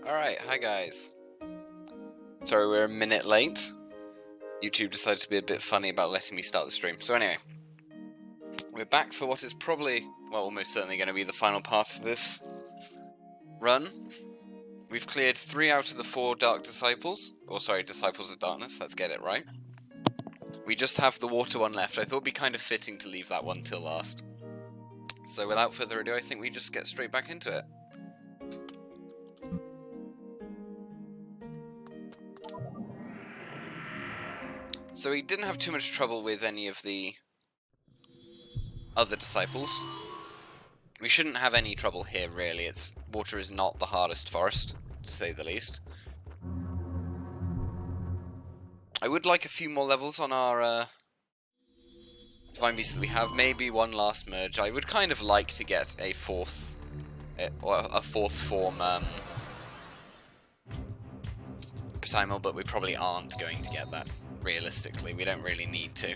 Alright, hi guys. Sorry we're a minute late. YouTube decided to be a bit funny about letting me start the stream. So anyway, we're back for what is probably, well, almost certainly going to be the final part of this run. We've cleared 3 out of the 4 Dark Disciples. Or sorry, Disciples of Darkness, let's get it right. We just have the water one left. I thought it'd be kind of fitting to leave that one till last. So without further ado, I think we just get straight back into it. So we didn't have too much trouble with any of the other disciples. We shouldn't have any trouble here, really. Water is not the hardest forest, to say the least. I would like a few more levels on our Divine Beasts that we have. Maybe one last merge. I would kind of like to get a fourth form Pataimel, but we probably aren't going to get that. Realistically, we don't really need to.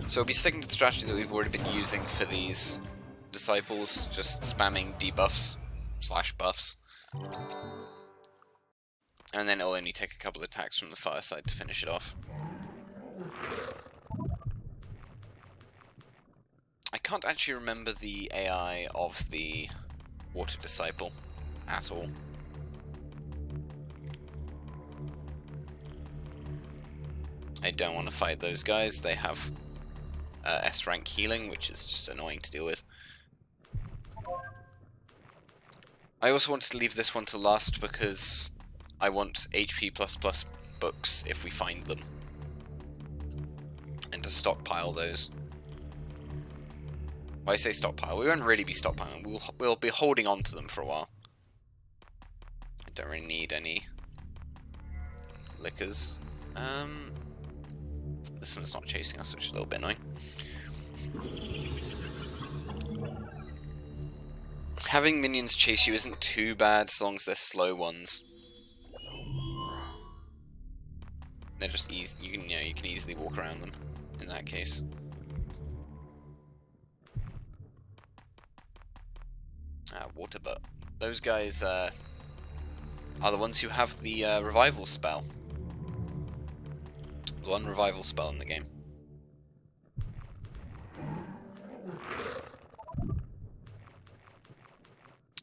So we'll be sticking to the strategy that we've already been using for these disciples, just spamming debuffs / buffs. And then it'll only take a couple of attacks from the fire side to finish it off. I can't actually remember the AI of the Water Disciple at all. I don't want to fight those guys. They have S rank healing, which is just annoying to deal with. I also wanted to leave this one to last because I want HP++ books if we find them, and to stockpile those. Well, I say stockpile, we won't really be stockpiling, we'll be holding on to them for a while. I don't really need any liquors. This one's not chasing us, which is a little bit annoying. Having minions chase you isn't too bad as long as they're slow ones. They're just easy. You can easily walk around them in that case. Water butt. Those guys are the ones who have the revival spell. One revival spell in the game.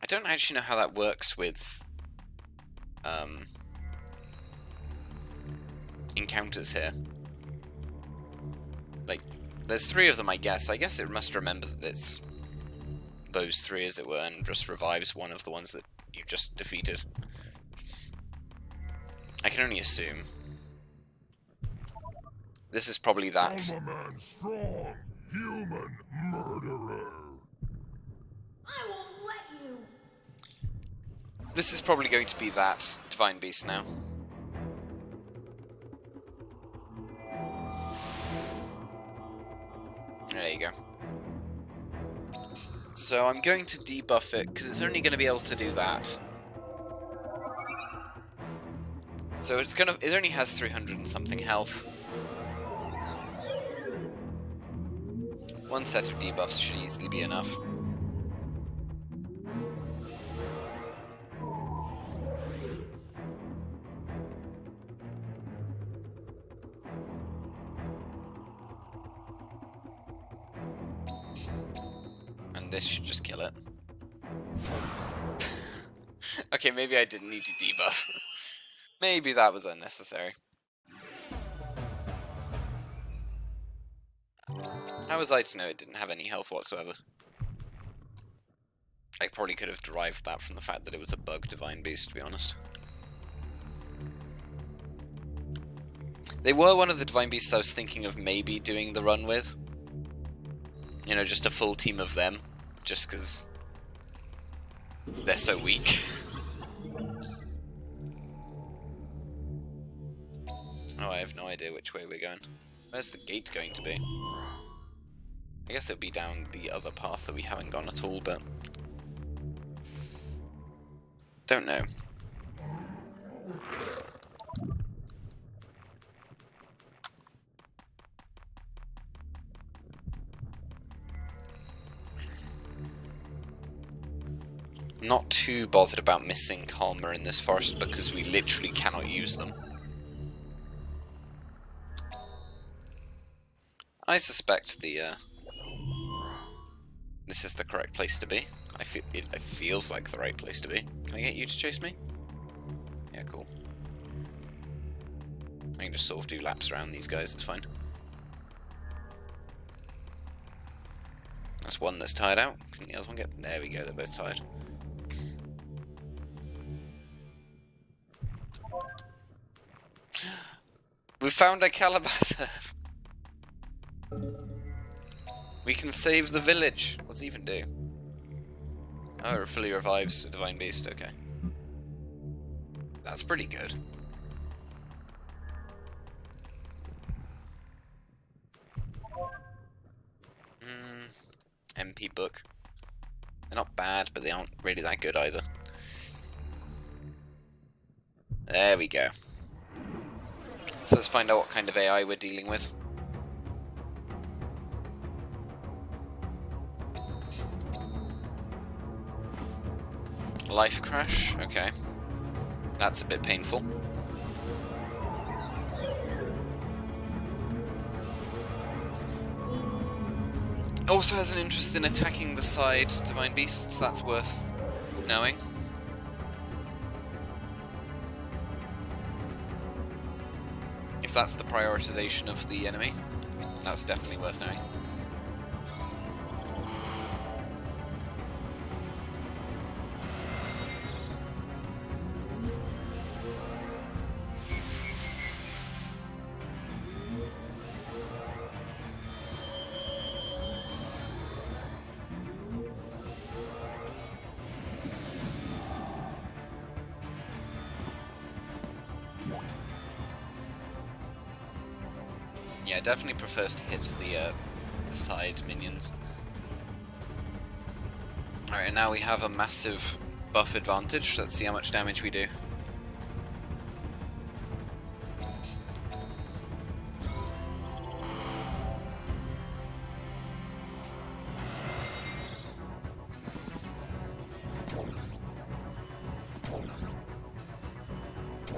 I don't actually know how that works with encounters here. Like, there's 3 of them, I guess. I guess it must remember that it's those 3, as it were, and just revives one of the ones that you've just defeated. I can only assume. This is probably that. I'm a man strong, human murderer. I won't let you. This is probably going to be that Divine Beast now. There you go. So I'm going to debuff it, because it's only going to be able to do that. So it only has 300 and something health. One set of debuffs should easily be enough. And this should just kill it. Okay, maybe I didn't need to debuff. Maybe that was unnecessary. How was I to know it didn't have any health whatsoever? I probably could have derived that from the fact that it was a bug Divine Beast, to be honest. They were one of the Divine Beasts I was thinking of maybe doing the run with. You know, just a full team of them. Just because they're so weak. Oh, I have no idea which way we're going. Where's the gate going to be? I guess it'll be down the other path that we haven't gone at all, but don't know. Not too bothered about missing Calmer in this forest because we literally cannot use them. I suspect this is the correct place to be. It feels like the right place to be. Can I get you to chase me? Yeah, cool. I can just sort of do laps around these guys, it's fine. That's one that's tired out. Can the other one get... There we go, they're both tired. We found a Calabatta! We can save the village! What's it even do? Oh, it fully revives a Divine Beast, okay. That's pretty good. MP book. They're not bad, but they aren't really that good either. There we go. So let's find out what kind of AI we're dealing with. Life crash? Okay. That's a bit painful. Also has an interest in attacking the side Divine Beasts, that's worth knowing. If that's the prioritization of the enemy, that's definitely worth knowing. Yeah, definitely prefers to hit the side minions. Alright, and now we have a massive buff advantage. Let's see how much damage we do.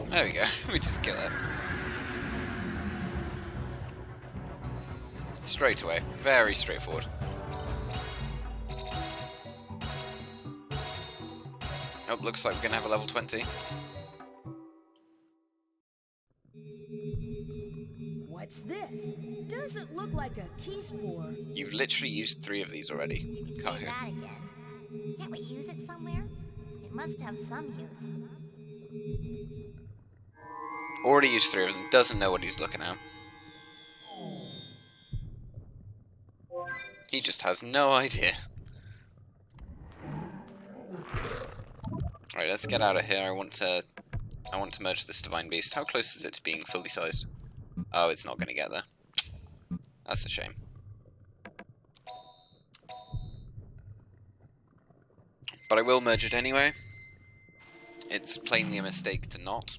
There we go, we just kill it. Straight away. Very straightforward. Oh, looks like we're gonna have a level 20. What's this? Doesn't look like a key spore. You've literally used 3 of these already. You can say that again. Can't we use it somewhere? It must have some use. Already used 3 of them. Doesn't know what he's looking at. He just has no idea. Alright, let's get out of here. I want to merge this Divine Beast. How close is it to being fully sized? Oh, it's not going to get there. That's a shame. But I will merge it anyway. It's plainly a mistake to not.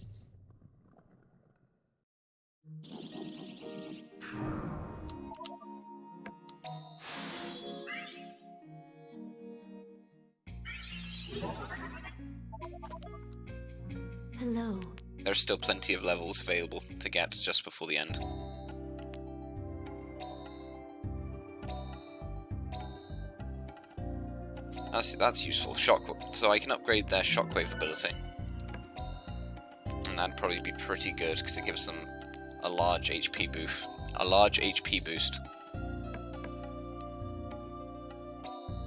Hello. There's still plenty of levels available to get just before the end. That's useful. So I can upgrade their shockwave ability. And that'd probably be pretty good because it gives them a large HP boost.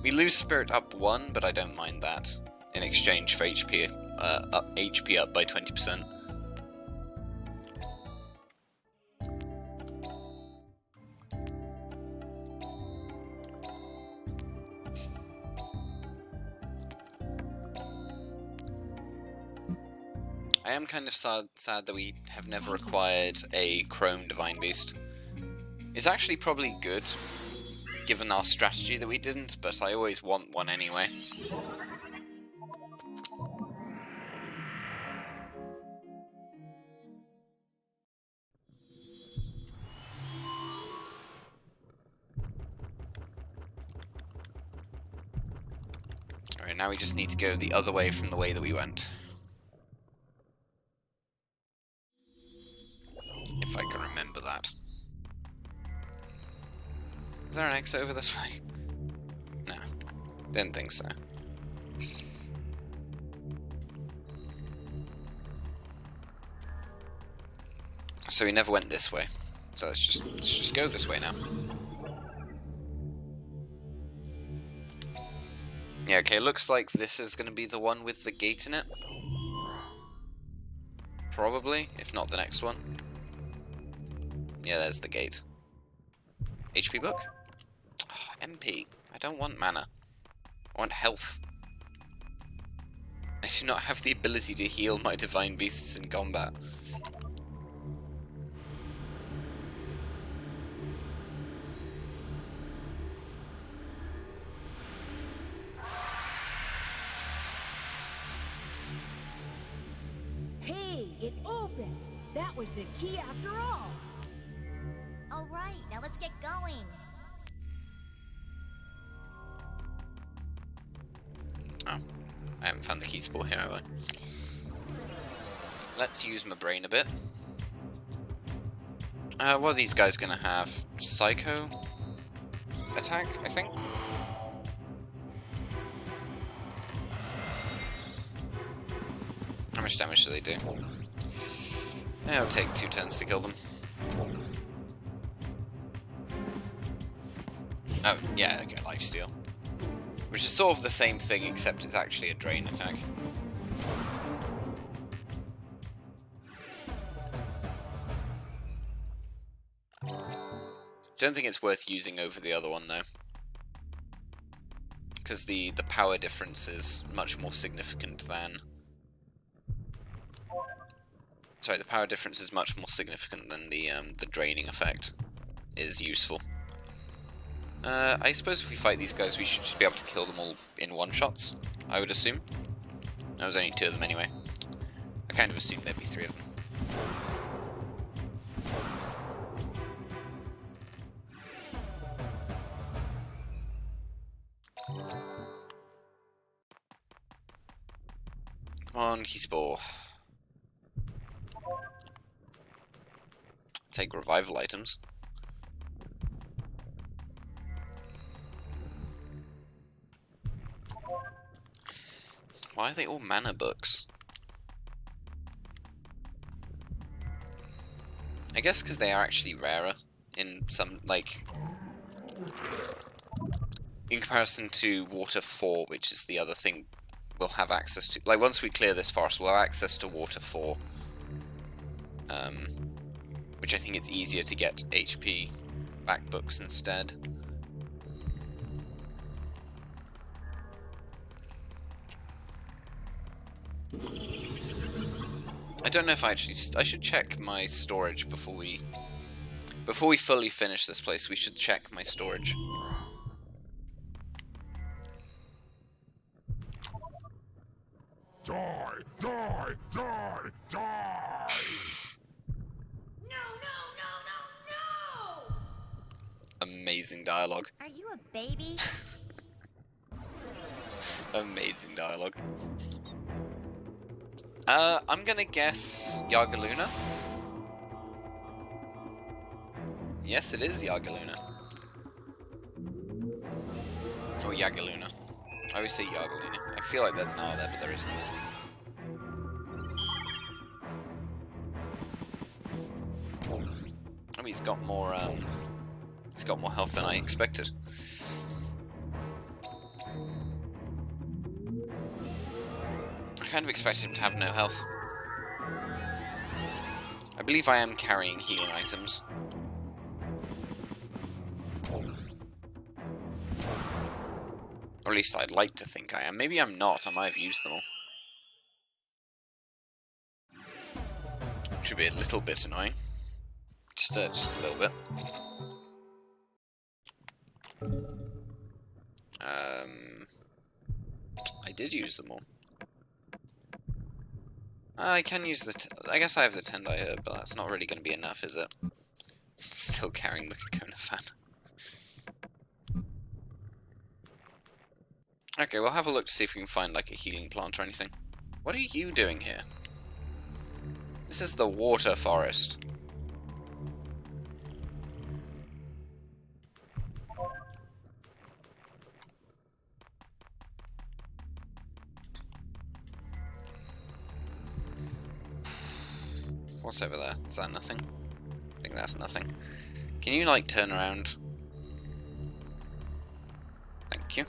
We lose Spirit up 1, but I don't mind that. In exchange for HP up by 20%. I am kind of sad that we have never acquired a Chrome Divine Beast. It's actually probably good, given our strategy that we didn't, but I always want one anyway. Alright, now we just need to go the other way from the way that we went. If I can remember that. Is there an exit over this way? No. Didn't think so. So we never went this way. So let's just go this way now. Yeah, okay, looks like this is going to be the one with the gate in it. Probably, if not the next one. Yeah, there's the gate. HP book? Oh, MP. I don't want mana. I want health. I do not have the ability to heal my divine beasts in combat. Hey, it opened. That was the key after all. All right, now let's get going. Oh, I haven't found the key spore here, have I? Let's use my brain a bit. What are these guys gonna have? Psycho attack, I think? How much damage do they do? Yeah, it'll take 2 turns to kill them. Oh, yeah, okay, lifesteal. Which is sort of the same thing, except it's actually a drain attack. Don't think it's worth using over the other one, though. Because the power difference is much more significant than... Sorry, the power difference is much more significant than the draining effect is useful. I suppose if we fight these guys, we should just be able to kill them all in one-shots, I would assume. There was only 2 of them anyway. I kind of assumed there'd be 3 of them. Come on, key spore. Take revival items. Why are they all mana books? I guess because they are actually rarer in some, like... In comparison to Water 4, which is the other thing we'll have access to. Like, once we clear this forest, we'll have access to Water 4. Which I think it's easier to get HP back books instead. I don't know if I should check my storage before we fully finish this place. We should check my storage. Die! Die! Die! Die! No! Amazing dialogue. Are you a baby? Amazing dialogue. I'm gonna guess Yagaluna. Yes, it is Yagaluna. Or Yagaluna. I always say Yagaluna. I feel like there's an R there, but there isn't. Oh, he's got more health than I expected. I kind of expected him to have no health. I believe I am carrying healing items. Or at least I'd like to think I am. Maybe I'm not. I might have used them all. Which would be a little bit annoying. Just a little bit. I did use them all. I can use the... I guess I have the Tendai Herb, but that's not really going to be enough, is it? Still carrying the Cocoon fan. Okay, we'll have a look to see if we can find like a healing plant or anything. What are you doing here? This is the water forest. What's over there? Is that nothing? I think that's nothing. Can you, like, turn around? Thank you.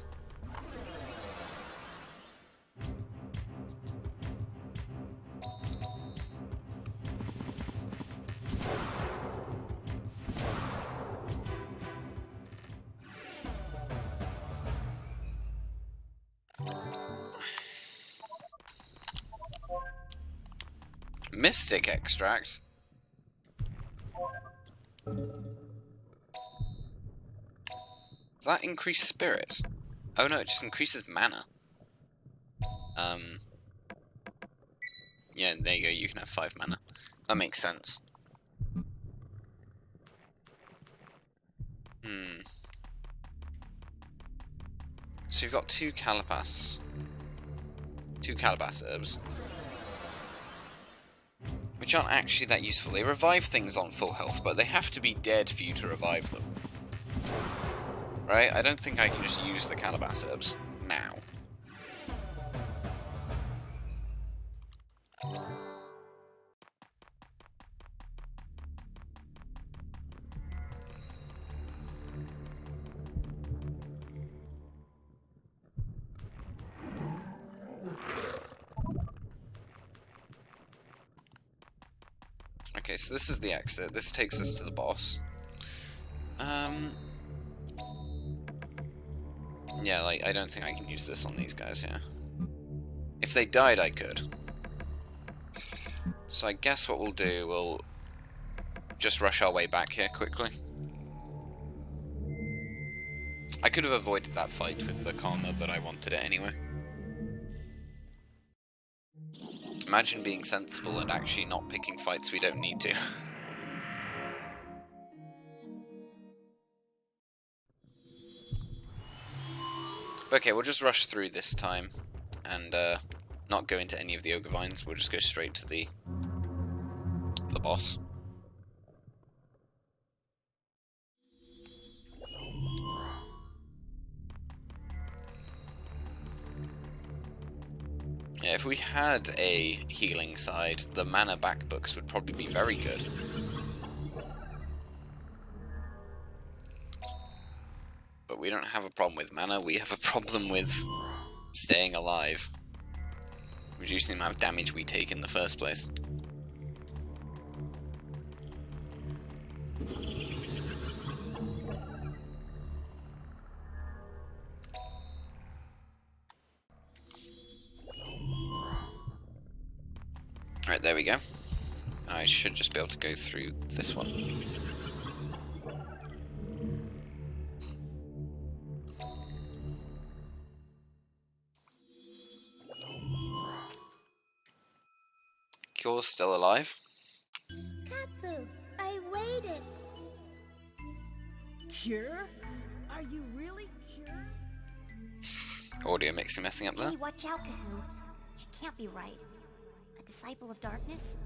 Mystic extract? Does that increase spirit? Oh no, it just increases mana. Yeah, there you go, you can have 5 mana. That makes sense. So you've got 2 calabash. 2 calabash herbs. Which aren't actually that useful. They revive things on full health, but they have to be dead for you to revive them. Right? I don't think I can just use the calabash herbs now. Okay, so this is the exit. This takes us to the boss. Yeah, like, I don't think I can use this on these guys here. If they died, I could. So I guess what we'll do, we'll just rush our way back here quickly. I could have avoided that fight with the karma, but I wanted it anyway. Imagine being sensible and actually not picking fights we don't need to. Okay, we'll just rush through this time and not go into any of the ogre vines. We'll just go straight to the boss. Yeah, if we had a healing side, the mana back books would probably be very good. But we don't have a problem with mana, we have a problem with staying alive. Reducing the amount of damage we take in the first place. Alright, there we go. I should just be able to go through this one. Cure's still alive. Kapu, I waited. Cure? Are you really cured? Audio mixing messing up there. Hey, watch out, Cocoon. She can't be right. A disciple of darkness?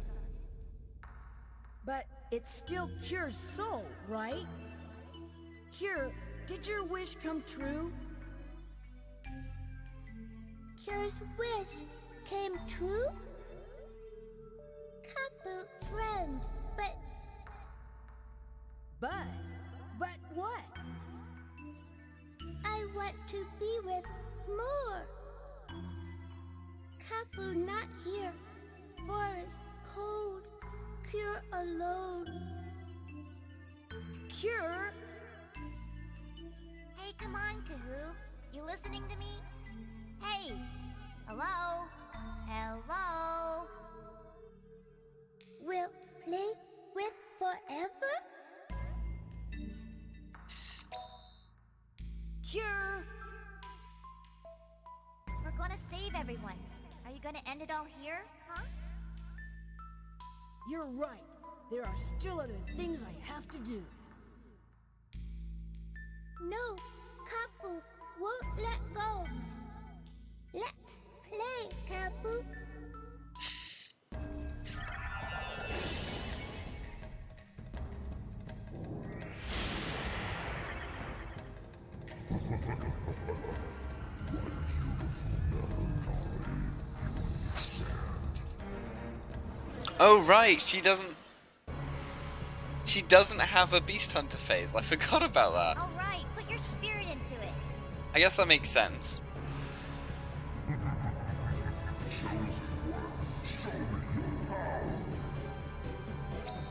But it still cures soul, right? Cure, did your wish come true? Cure's wish came true? Kapu, friend, but what? I want to be with more. Kapu not here. Forest cold. Cure alone. Cure? Hey, come on, Cocoon. You listening to me? Hey! Hello? Hello? Will play with forever? Cure! We're gonna save everyone. Are you gonna end it all here, huh? You're right. There are still other things I have to do. No, Kapu won't let go. Let's play, Kabu. Oh right, she doesn't have a beast hunter phase. I forgot about that. Alright, put your spirit into it. I guess that makes sense.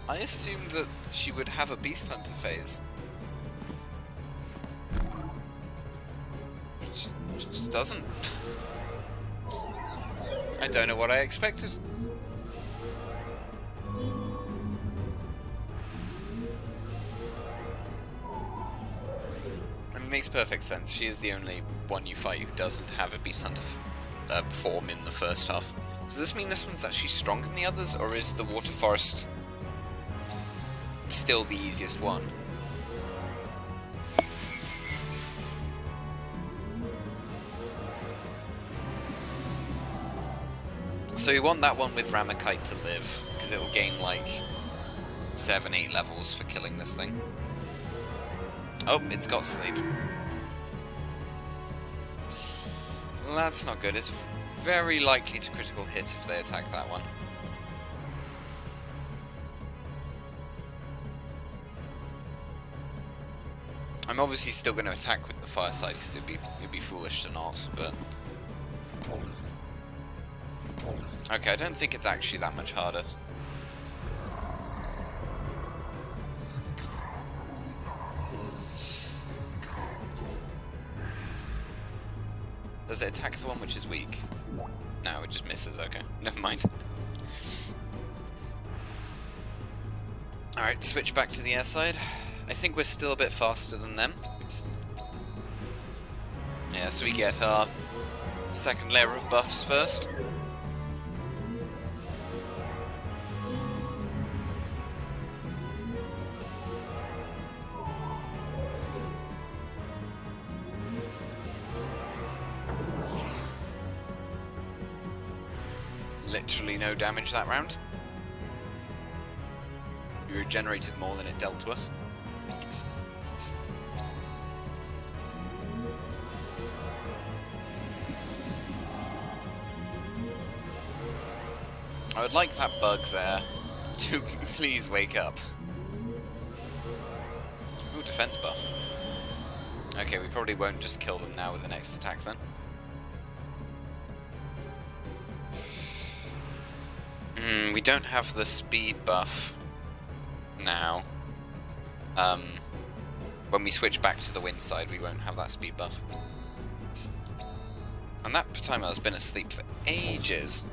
I assumed that she would have a beast hunter phase. She just doesn't. I don't know what I expected. It makes perfect sense. She is the only one you fight who doesn't have a beast hunter form in the first half. Does this mean this one's actually stronger than the others, or is the water forest still the easiest one? So we want that one with Ramakite to live, because it'll gain like 7-8 levels for killing this thing. Oh, it's got sleep. Well, that's not good. It's very likely to critical hit if they attack that one. I'm obviously still going to attack with the fire side because it'd be foolish to not, but... Okay, I don't think it's actually that much harder. Does it attack the one which is weak? No, it just misses, okay. Never mind. Alright, switch back to the air side. I think we're still a bit faster than them. Yeah, so we get our second layer of buffs first. Literally no damage that round. We regenerated more than it dealt to us. I would like that bug there to please wake up. Ooh, defense buff. Okay, we probably won't just kill them now with the next attack then. We don't have the speed buff now. When we switch back to the wind side, we won't have that speed buff. And that Pataimel has been asleep for ages.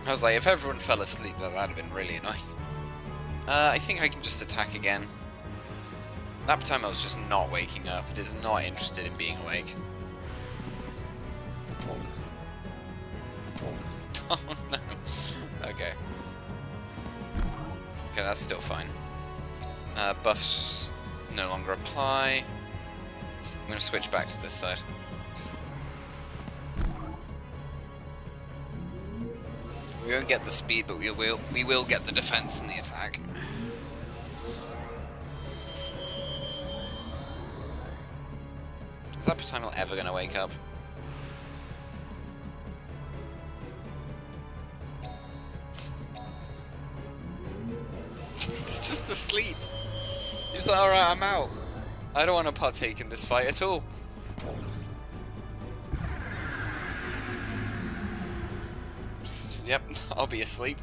I was like, if everyone fell asleep, that would have been really annoying. I think I can just attack again. That time I was just not waking up. It is not interested in being awake. Oh no. Okay. Okay, that's still fine. Buffs no longer apply. I'm going to switch back to this side. We won't get the speed, but we will get the defense and the attack. Is that Pataimel ever going to wake up? It's just asleep. He's like, alright, I'm out. I don't want to partake in this fight at all. Yep, I'll be asleep.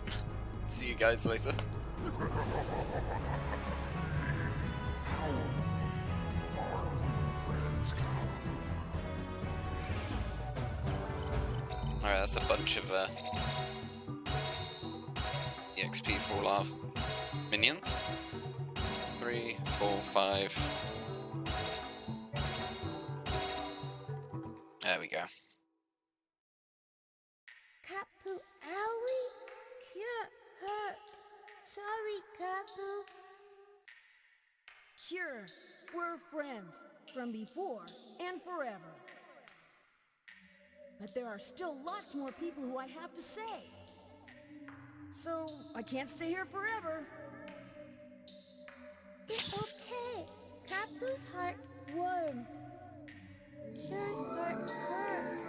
See you guys later. Alright, that's a bunch of EXP for all our minions. 3, 4, 5. go. Kapu owie? Cure hurt. Sorry, Kapu. Cure, we're friends from before and forever. But there are still lots more people who I have to say. So I can't stay here forever. It's okay. Kapu's heart warm. Cure's heart hurt.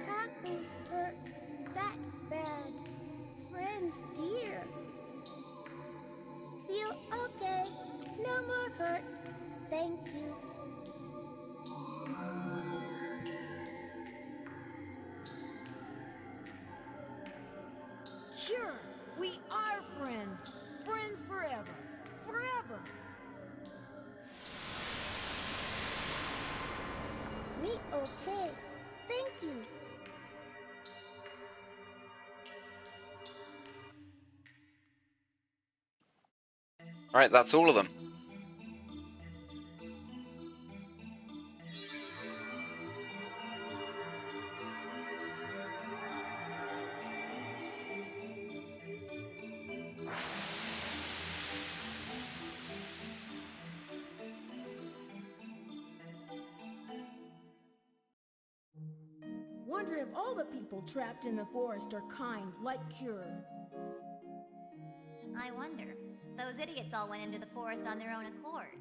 Kapu's hurt that bad. Friends dear. Feel okay. No more hurt. Thank you. Cure, we are friends. Friends forever. Forever. Me okay. Thank you. Alright, that's all of them. Wonder if all the people trapped in the forest are kind, like Cure. I wonder. Those idiots all went into the forest on their own accord.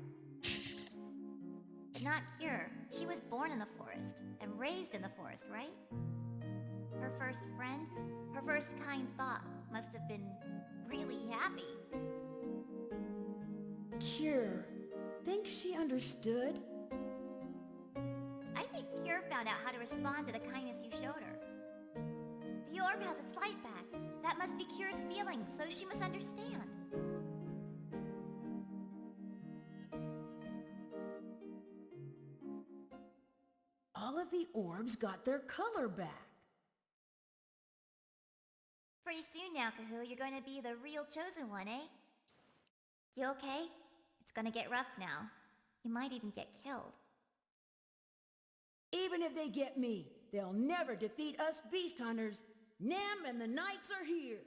But not Cure. She was born in the forest and raised in the forest, right? Her first friend, her first kind thought must have been really happy. Cure, think she understood? I think Cure found out how to respond to the kindness you showed her. The orb has its light back. That must be Cure's feeling, so she must understand. All of the orbs got their color back. Pretty soon now, Kahoo, you're going to be the real chosen one, eh? You okay? It's gonna get rough now. You might even get killed. Even if they get me, they'll never defeat us beast hunters. Nam and the Knights are here.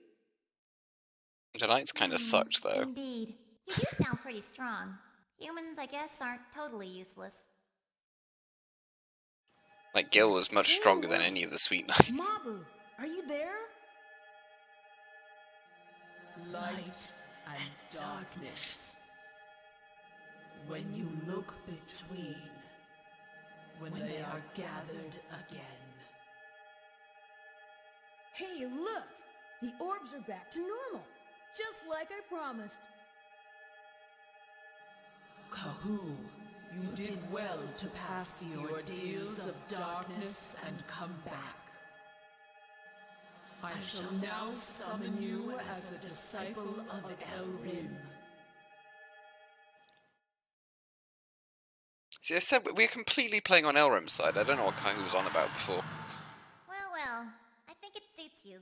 The Knights kind of sucked, though. Indeed. You do sound pretty strong. Humans, I guess, aren't totally useless. Like, Gil was much stronger than any of the Sweet Knights. Mabu, are you there? Light and darkness. When you look between, when they are gathered again. Hey, look! The orbs are back to normal, just like I promised. Kahoo, you did well to pass the ordeals of darkness and come back. I shall now summon you as a disciple of Elrim. See, I said we're completely playing on Elrim's side. I don't know what Kahoo was on about before. Well, I think it suits you.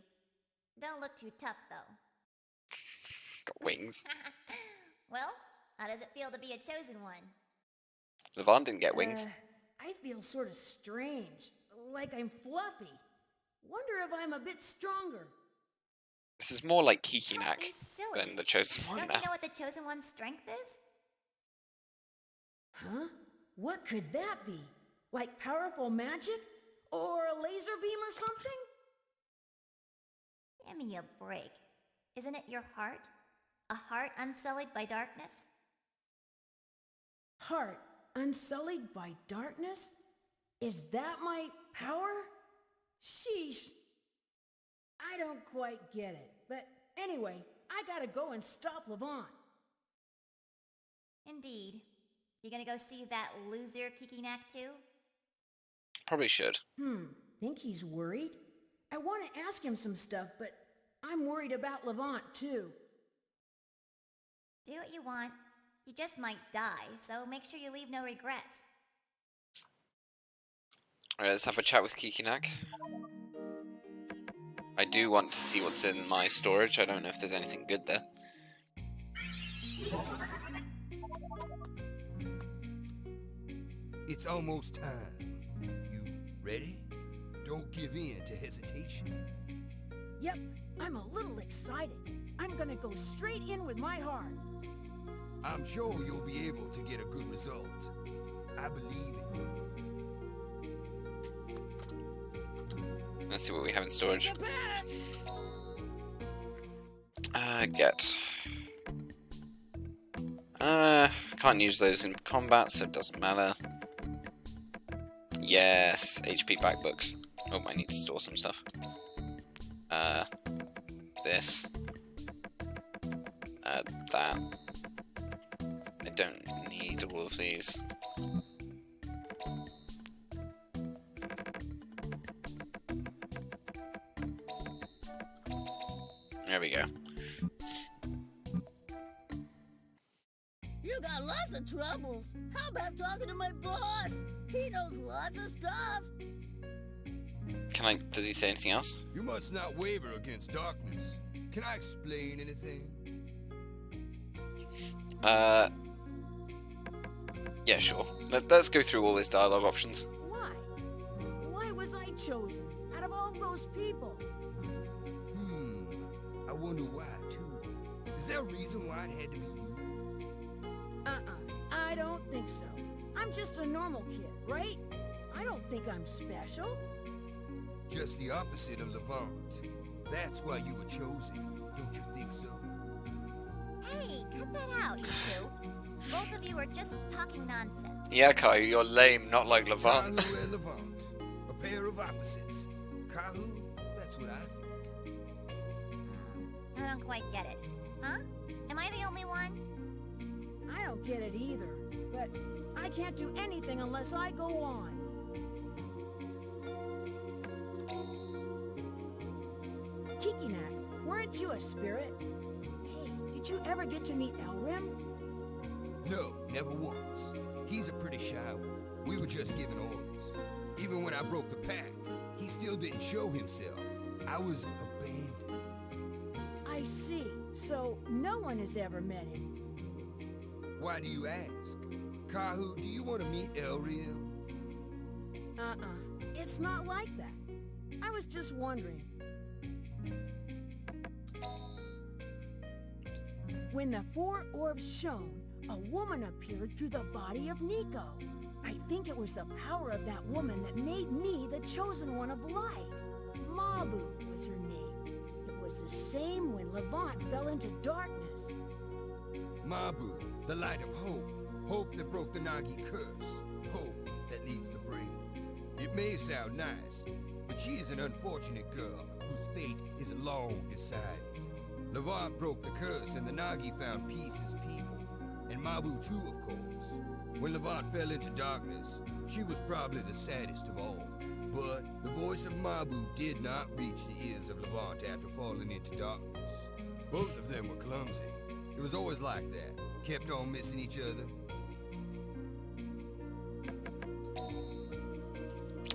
Don't look too tough, though. Got wings. Well, how does it feel to be a chosen one? Levon didn't get wings. I feel sort of strange, like I'm fluffy. Wonder if I'm a bit stronger. This is more like Don't Kikinak be silly. than the Chosen One Don't now. you know what the chosen one's strength is? Huh? What could that be? Like powerful magic? Or a laser beam or something? Give me a break. Isn't it your heart? A heart unsullied by darkness? Heart unsullied by darkness? Is that my power? Sheesh. I don't quite get it. But anyway, I gotta go and stop Levon. Indeed. You gonna go see that loser Kikinak too? Probably should. Think he's worried? I want to ask him some stuff, but I'm worried about Levant too. Do what you want. You just might die, so make sure you leave no regrets. Alright, let's have a chat with Kikinak. I do want to see what's in my storage. I don't know if there's anything good there. It's almost time. You ready? Don't give in to hesitation. Yep, I'm a little excited. I'm gonna go straight in with my heart. I'm sure you'll be able to get a good result. I believe in you. Let's see what we have in storage. Japan! Get. Can't use those in combat, so it doesn't matter. Yes, HP back books. Oh, I need to store some stuff. This. That. I don't need all of these. There we go. You got lots of troubles. How about talking to my boss? He knows lots of stuff. Does he say anything else? You must not waver against darkness. Can I explain anything? Yeah, sure. Let's go through all his dialogue options. Why? Why was I chosen out of all those people? I wonder why, too. Is there a reason why it had to be you? I don't think so. I'm just a normal kid, right? I don't think I'm special. Just the opposite of Levant. That's why you were chosen. Don't you think so? Hey, cut that out, you two. Both of you are just talking nonsense. Yeah, Caillou, you're lame, not like Levant. Kahu and Levant. A pair of opposites. Kahu, that's what I think. I don't quite get it. Huh? Am I the only one? I don't get it either, but I can't do anything unless I go on. Kikinak, weren't you a spirit? Hey, did you ever get to meet Elrim? No, never once. He's a pretty shy one. We were just giving orders. Even when I broke the pact, he still didn't show himself. I was abandoned. I see. So no one has ever met him. Why do you ask? Kahu, do you want to meet Elrim? It's not like that. I was just wondering. When the four orbs shone, a woman appeared through the body of Nico. I think it was the power of that woman that made me the chosen one of light. Mabu was her name. It was the same when Levant fell into darkness. Mabu, the light of hope. Hope that broke the Nagi curse. Hope that leads the brave. It may sound nice, but she is an unfortunate girl whose fate is long decided. Levant broke the curse and the Nagi found peace as people. And Mabu too, of course. When Levant fell into darkness, she was probably the saddest of all. But the voice of Mabu did not reach the ears of Levant after falling into darkness. Both of them were clumsy. It was always like that. Kept on missing each other.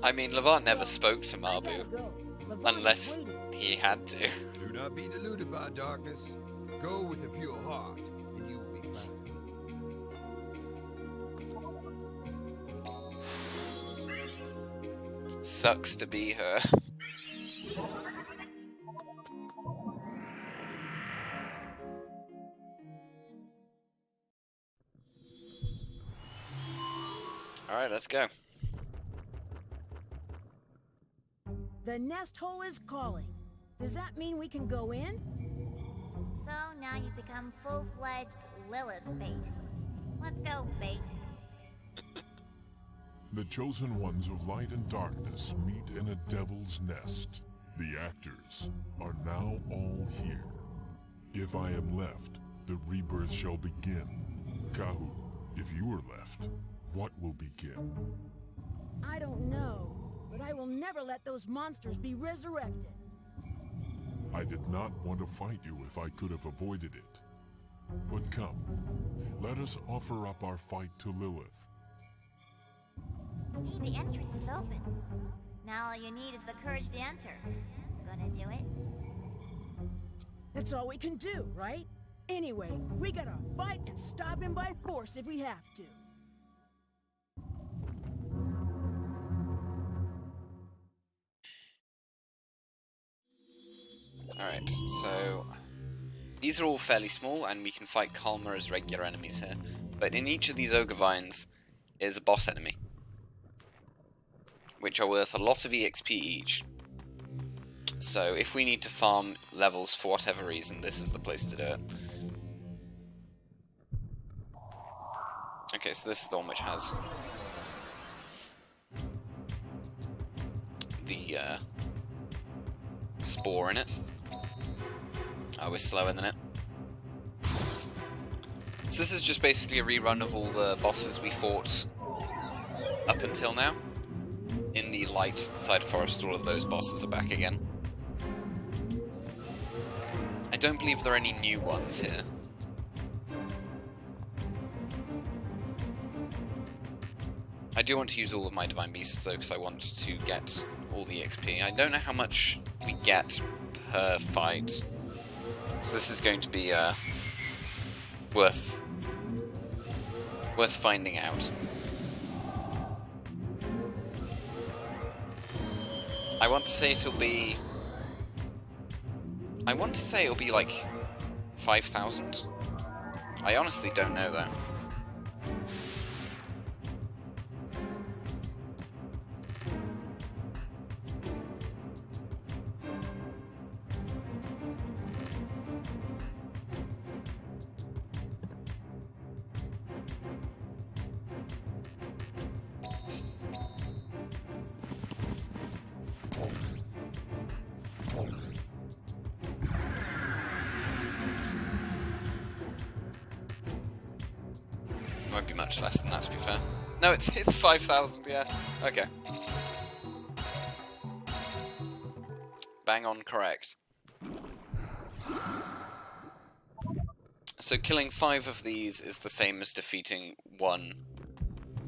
I mean, Levant never spoke to I gotta Mabu, go. Levant unless is waiting. he had to. Do not be deluded by darkness. Go with a pure heart, and you will be fine. Sucks to be her. Alright, let's go. The nest hole is calling. Does that mean we can go in? So now you've become full-fledged Lilith bait. Let's go, bait. The chosen ones of light and darkness meet in a devil's nest. The actors are now all here. If I am left, the rebirth shall begin. Kahu, if you are left, what will begin? I don't know, but I will never let those monsters be resurrected. I did not want to fight you if I could have avoided it. But come, let us offer up our fight to Lilith. Hey, the entrance is open. Now all you need is the courage to enter. Gonna do it? That's all we can do, right? Anyway, we gotta fight and stop him by force if we have to. Alright, so these are all fairly small, and we can fight calmer as regular enemies here. But in each of these ogre vines is a boss enemy, which are worth a lot of EXP each. So if we need to farm levels for whatever reason, this is the place to do it. Okay, so this is the one which has the spore in it. Oh, we're slower than it. So this is just basically a rerun of all the bosses we fought up until now. In the light side forest, all of those bosses are back again. I don't believe there are any new ones here. I do want to use all of my Divine Beasts though, because I want to get all the XP. I don't know how much we get per fight, so this is going to be worth finding out. I want to say it'll be like 5,000. I honestly don't know though. Might be much less than that, to be fair. No, it's 5,000, yeah. Okay. Bang on correct. So killing 5 of these is the same as defeating 1,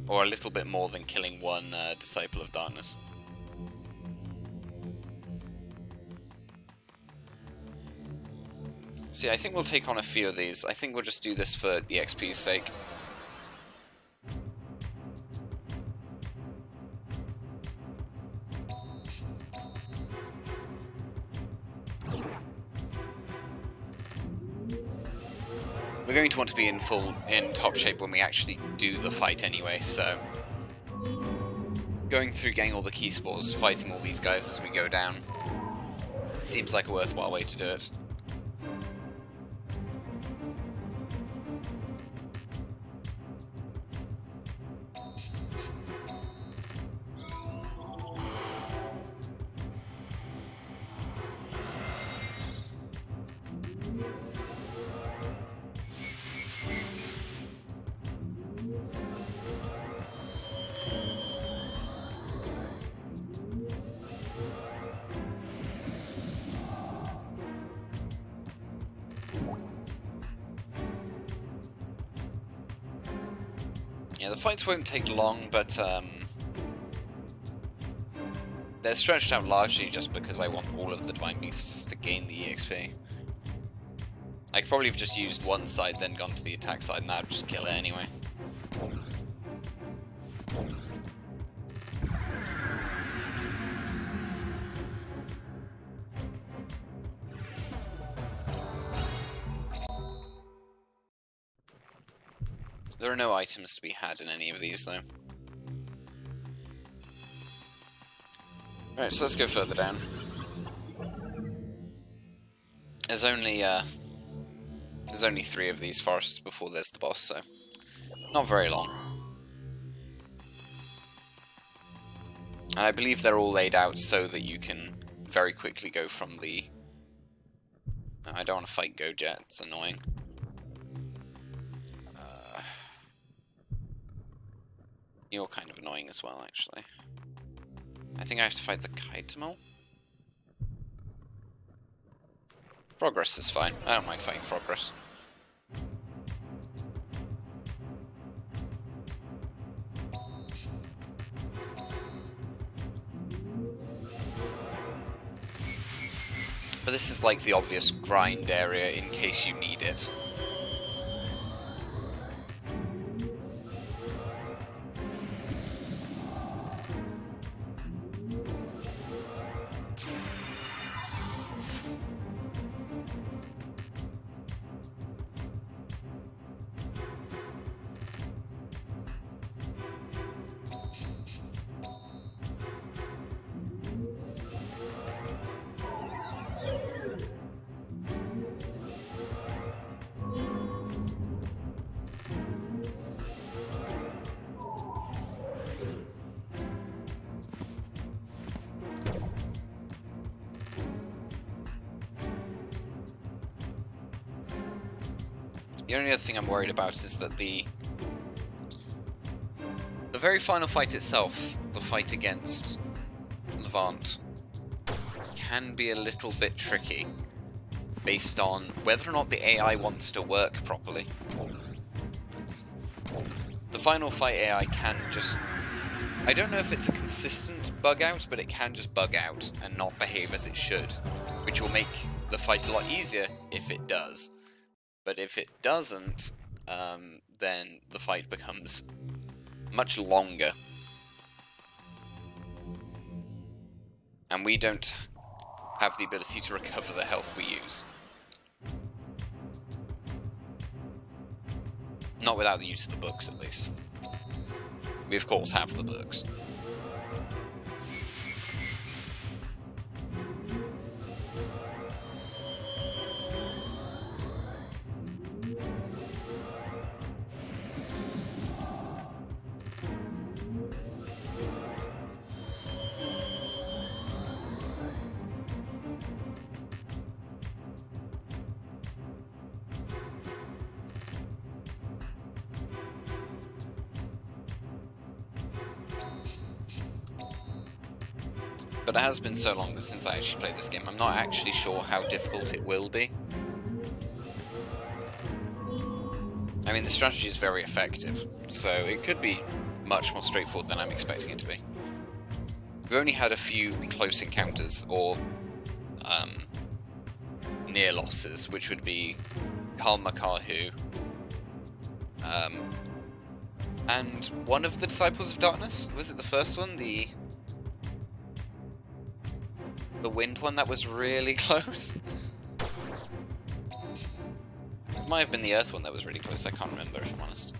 or a little bit more than killing 1 Disciple of Darkness. See, I think we'll take on a few of these. I think we'll just do this for the XP's sake. We're going to want to be in top shape when we actually do the fight anyway, so going through getting all the key spores, fighting all these guys as we go down, seems like a worthwhile way to do it. Yeah, the fights won't take long, but they're stretched out largely just because I want all of the Divine Beasts to gain the EXP. I could probably have just used one side, then gone to the attack side, and that would just kill it anyway. There are no items to be had in any of these, though. Alright, so let's go further down. There's only 3 of these forests before there's the boss, so not very long. And I believe they're all laid out so that you can very quickly go from the... No, I don't want to fight Go Jet, it's annoying. You're kind of annoying as well, actually. I think I have to fight the Pataimel. Progress is fine. I don't mind fighting Progress. But this is like the obvious grind area in case you need it. The only other thing I'm worried about is that the very final fight itself, the fight against Levant, can be a little bit tricky based on whether or not the AI wants to work properly. The final fight AI can just... I don't know if it's a consistent bug out, but it can just bug out and not behave as it should, which will make the fight a lot easier if it does. But if it doesn't, then the fight becomes much longer. And we don't have the ability to recover the health we use. Not without the use of the books, at least. We, of course, have the books. But it has been so long since I actually played this game, I'm not actually sure how difficult it will be. I mean, the strategy is very effective, so it could be much more straightforward than I'm expecting it to be. We've only had a few close encounters, or near losses, which would be Karl Makahu, and one of the Disciples of Darkness. Was it the first one? The wind one that was really close? It might have been the earth one that was really close, I can't remember if I'm honest.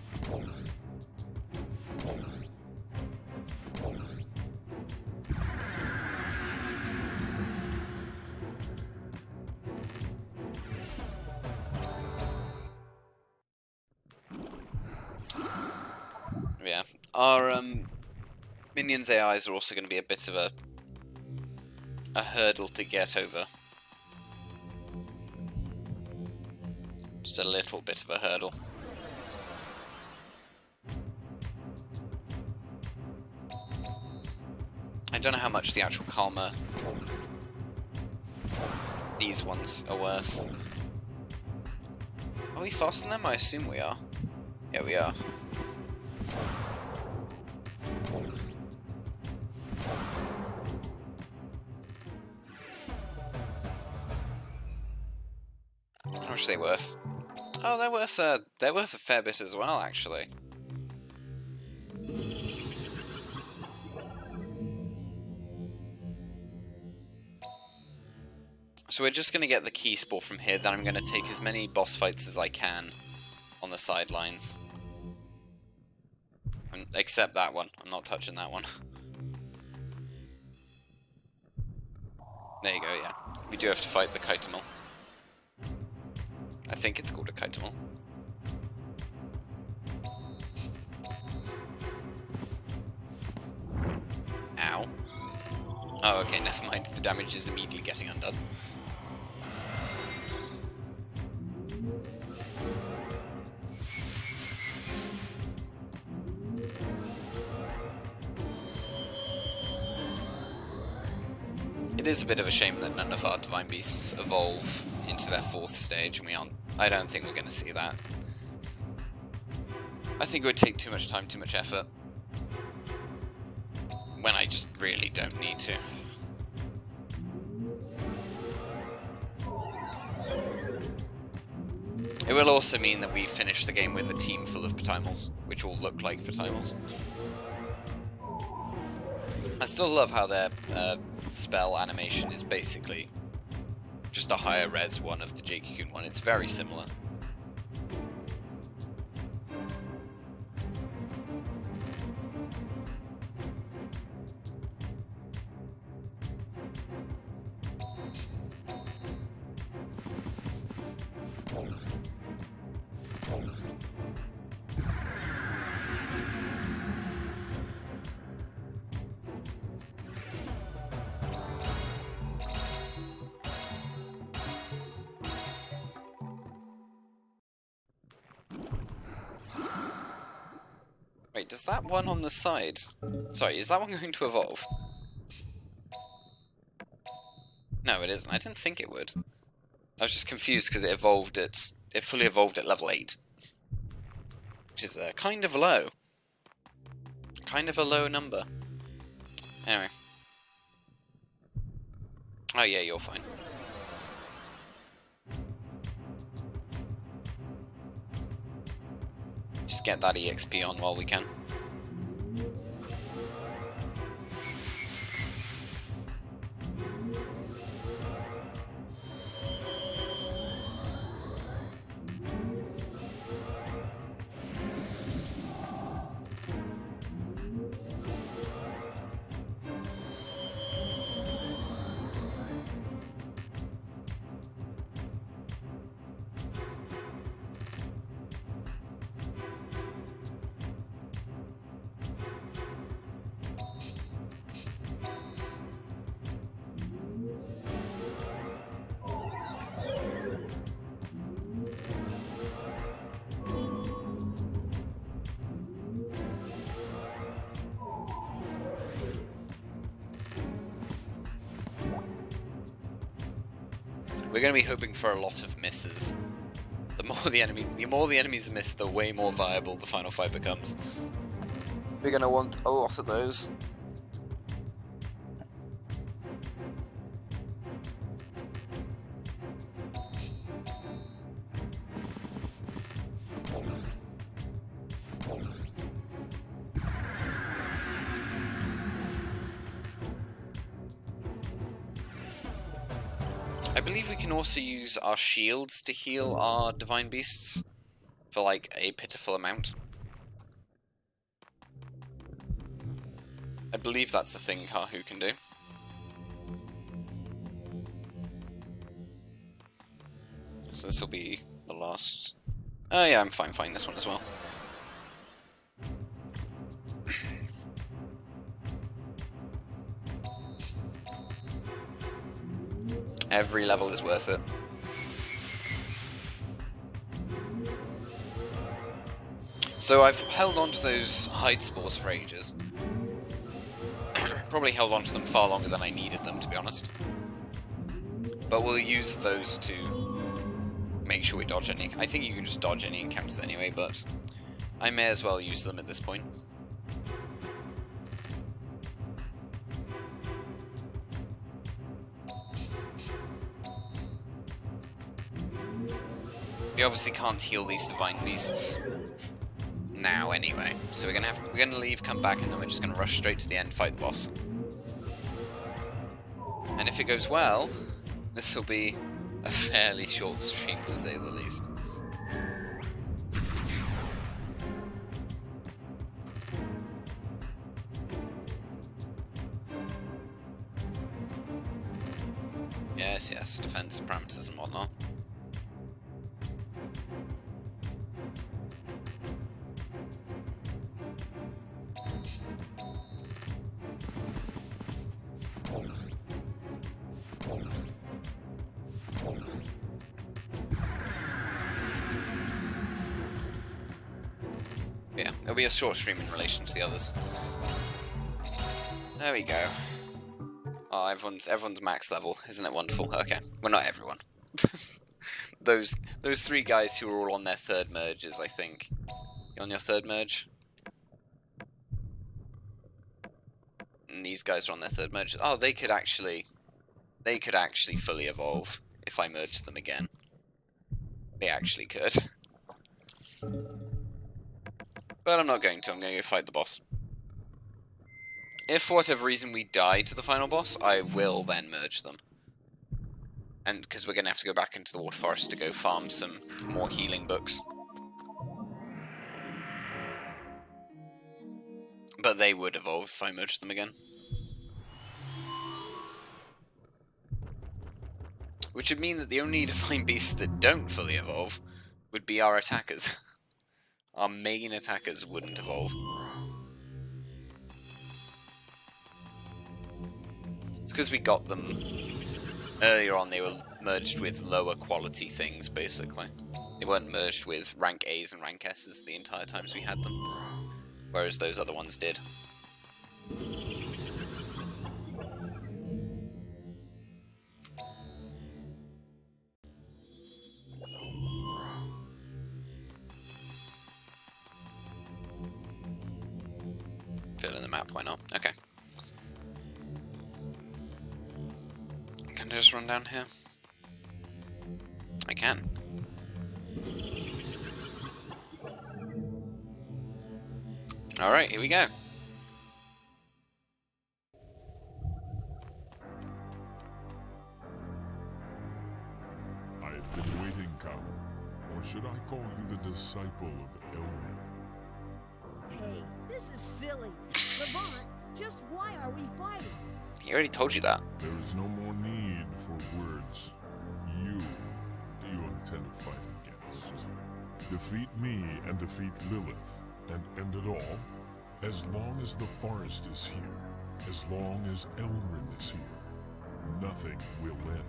Yeah, our minions' AIs are also going to be a bit of a hurdle to get over. Just a little bit of a hurdle. I don't know how much the actual karma these ones are worth. Are we faster than them? I assume we are. Yeah, we are. How much are they worth? Oh, they're worth a fair bit as well, actually. So we're just going to get the key spore from here, then I'm going to take as many boss fights as I can on the sidelines. Except that one. I'm not touching that one. There you go, yeah. We do have to fight the Pataimel. I think it's called a Pataimel. Ow. Oh, okay, never mind. The damage is immediately getting undone. It is a bit of a shame that none of our Divine Beasts evolve into their 4th stage, and I don't think we're going to see that. I think it would take too much time, too much effort, when I just really don't need to. It will also mean that we finish the game with a team full of Pataimels, which all look like Pataimels. I still love how their spell animation is basically just a higher res one of the Jade Cocoon one. It's very similar. Wait, does that one on the side... Sorry, is that one going to evolve? No, it isn't. I didn't think it would. I was just confused because it fully evolved at level 8. Which is kind of low. Kind of a low number. Anyway. Oh yeah, you're fine. Just get that EXP on while we can. We're going to be hoping for a lot of misses. The more the enemies miss, the way more viable the final fight becomes. We're going to want a lot of those. I believe we can also use our shields to heal our divine beasts for like a pitiful amount. I believe that's a thing Kahu can do. So this will be the last... Oh yeah, I'm fine fighting this one as well. Every level is worth it. So I've held on to those hide spores for ages. Probably held on to them far longer than I needed them, to be honest. But we'll use those to make sure we dodge any... I think you can just dodge any encounters anyway, but I may as well use them at this point. We obviously can't heal these divine beasts now anyway, so we're gonna leave, come back, and then we're just gonna rush straight to the end, fight the boss. And if it goes well, this will be a fairly short stream, to say the least. Yes, defense parameters and whatnot. Yeah, it'll be a short stream in relation to the others. There we go. Oh, everyone's max level, isn't it wonderful? Okay, well, not everyone. those three guys who are all on their third merges, I think. You on your third merge? And these guys are on their third merge. Oh, they could actually fully evolve if I merged them again. They actually could. But I'm not going to. I'm going to go fight the boss. If for whatever reason we die to the final boss, I will then merge them. And because we're going to have to go back into the water forest to go farm some more healing books. But they would evolve if I merged them again. Which would mean that the only divine beasts that don't fully evolve would be our attackers. Our main attackers wouldn't evolve. It's because we got them earlier on. They were merged with lower quality things, basically. They weren't merged with rank A's and rank S's the entire times we had them. whereas those other ones did. Fill in the map, why not? Okay. Can I just run down here? I can. Alright, here we go. I've been waiting, Cow. Or should I call you the disciple of Elrin? Hey, this is silly. Levant, just why are we fighting? He already told you that. There is no more need for words. Do you intend to fight against? Defeat me and defeat Lilith, and end it all? As long as the forest is here, as long as Elrin is here, nothing will end.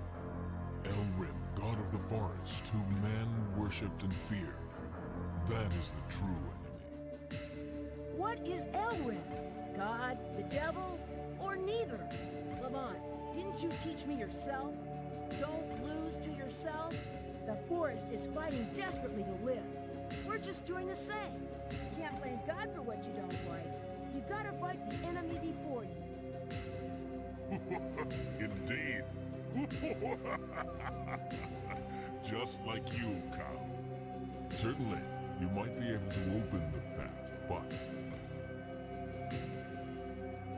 Elrin, god of the forest, whom men worshipped and feared. That is the true enemy. What is Elrin? God, the devil, or neither? Levant, didn't you teach me yourself? Don't lose to yourself. The forest is fighting desperately to live. We're just doing the same. You can't blame God for what you don't like. You gotta fight the enemy before you. Indeed. Just like you, Cow. Certainly, you might be able to open the path, but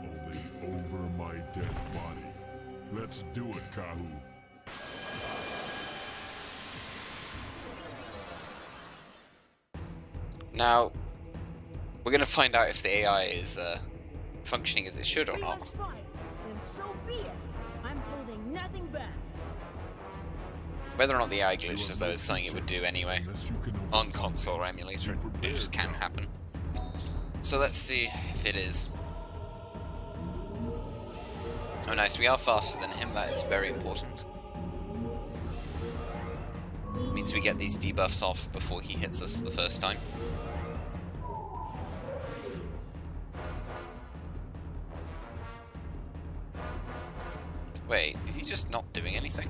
only over my dead body. Let's do it, Kahu. Now, we're going to find out if the AI is functioning as it should or We not. must fight, and so be it. I'm holding nothing back. Whether or not the AI glitches as though it's something it would do anyway. Unless you can On console or emulator, it just can happen. So let's see if it is. Oh nice, we are faster than him, that is very important. Means we get these debuffs off before he hits us the first time. Wait, is he just not doing anything?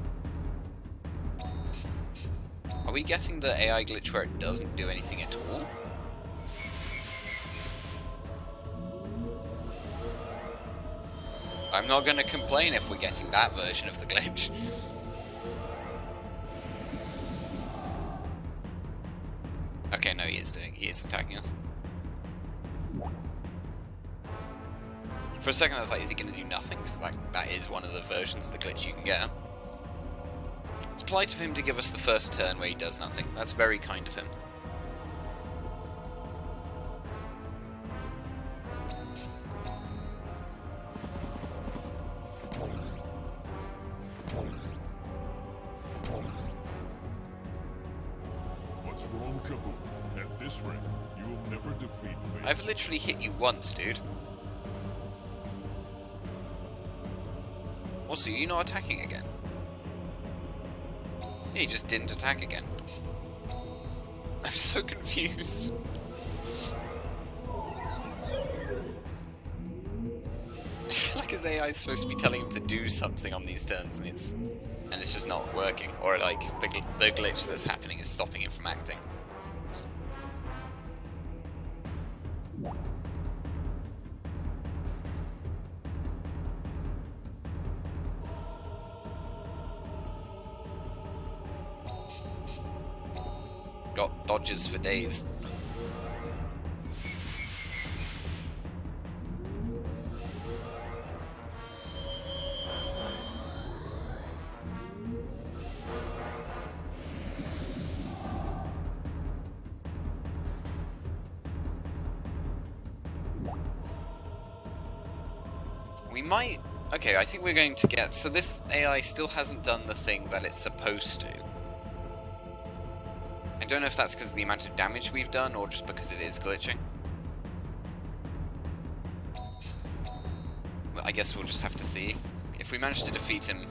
Are we getting the AI glitch where it doesn't do anything at all? I'm not gonna complain if we're getting that version of the glitch. Okay, no, he is attacking us. For a second I was like, is he gonna do nothing? Because that is one of the versions of the glitch you can get. It's polite of him to give us the first turn where he does nothing. That's very kind of him. What's wrong, Kahu? At this rate, you will never defeat me. I've literally hit you once, dude. Also, you're not attacking again. He just didn't attack again. I'm so confused. I feel like his AI is supposed to be telling him to do something on these turns, and it's just not working. Or like the glitch that's happening is stopping him from acting. Got dodges for days. We might... Okay, I think we're going to get... So this AI still hasn't done the thing that it's supposed to. I don't know if that's because of the amount of damage we've done, or just because it is glitching. Well, I guess we'll just have to see. If we manage to defeat him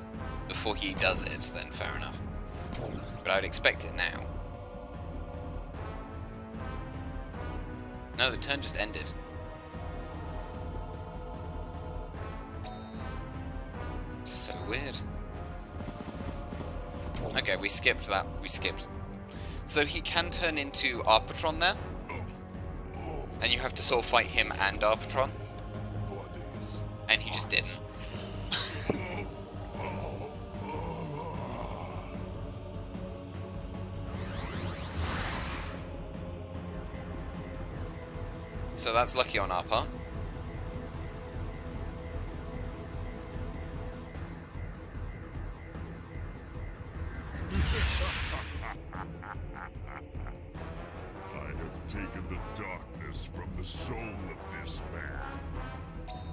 before he does it, then fair enough. But I'd expect it now. No, the turn just ended. So weird. Okay, we skipped that. We skipped. So he can turn into Arpatron there. And you have to sort of fight him and Arpatron. And he just didn't. So that's lucky on our part. I have taken the darkness from the soul of this man.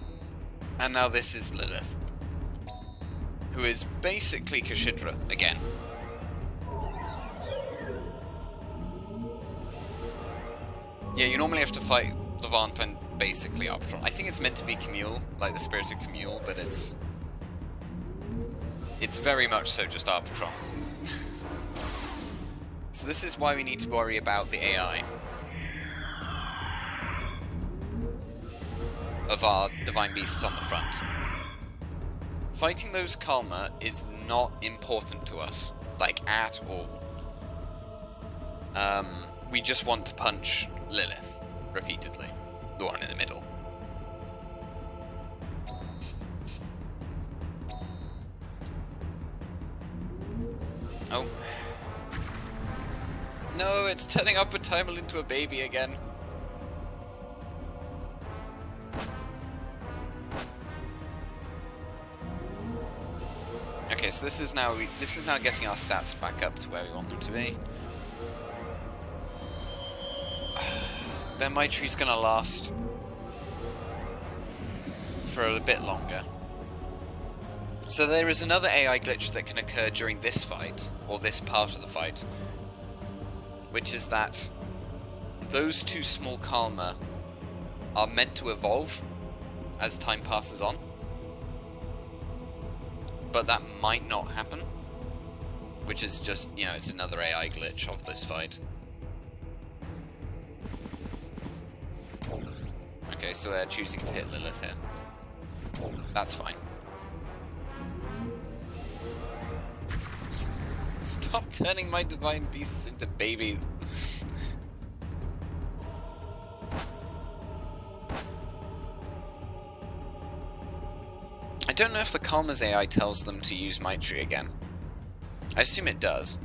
And now this is Lilith, who is basically Kashidra again. Yeah, you normally have to fight Levant and basically Arpatron. I think it's meant to be Camille, like the spirit of Camille, but it's very much so just Arpatron. So this is why we need to worry about the AI of our divine beasts on the front. Fighting those Kalma is not important to us, like at all. We just want to punch Lilith repeatedly, the one in the middle. Oh. No, it's turning up Pataimel into a baby again. Okay, so this is now getting our stats back up to where we want them to be. Then my tree's gonna last for a bit longer. So there is another AI glitch that can occur during this fight, or this part of the fight, which is that those two small Kalma are meant to evolve as time passes on. But that might not happen, which is just, you know, it's another AI glitch of this fight. Okay, so they're choosing to hit Lilith here. That's fine. Stop turning my divine beasts into babies. I don't know if the Kalma's AI tells them to use Maitri again. I assume it does.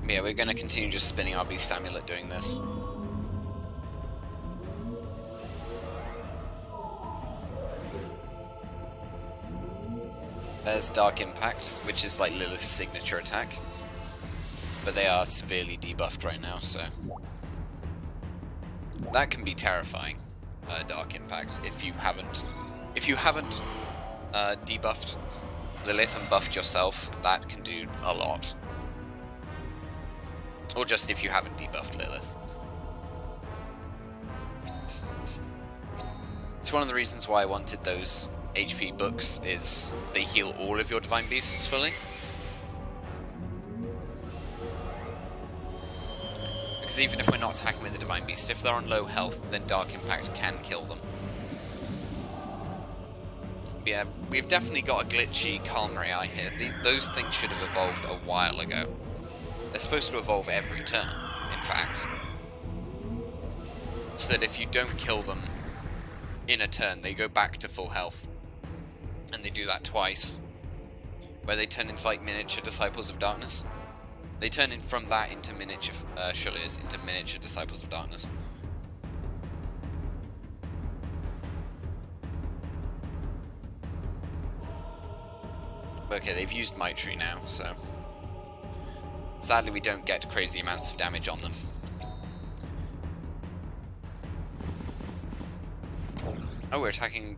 Yeah, we're going to continue just spinning our Beast Amulet doing this. There's Dark Impact, which is like Lilith's signature attack. But they are severely debuffed right now, so... that can be terrifying, Dark Impact, if you haven't debuffed Lilith and buffed yourself, that can do a lot. Or just if you haven't debuffed Lilith. It's one of the reasons why I wanted those HP books, is they heal all of your divine beasts fully. Because even if we're not attacking with the divine beast, if they're on low health, then Dark Impact can kill them. But yeah, we've definitely got a glitchy Kalma AI here. Those things should have evolved a while ago. They're supposed to evolve every turn, in fact. So that if you don't kill them in a turn, they go back to full health. And they do that twice. Where they turn into like miniature Disciples of Darkness. They turn in from that into miniature Shuliers, into miniature Disciples of Darkness. Okay, they've used Maitri now, so... sadly, we don't get crazy amounts of damage on them. Oh, we're attacking...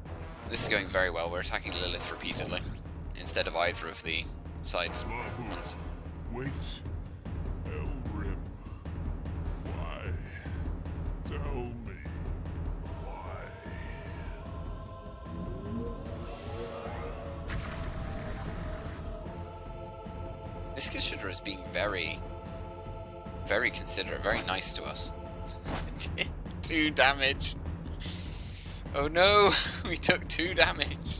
this is going very well. We're attacking Lilith repeatedly, instead of either of the sides ones. Wait. Elrim. Why? Tell me. Why? Miskishidra is being very, very considerate, very nice to us. 2 damage. Oh no, we took 2 damage.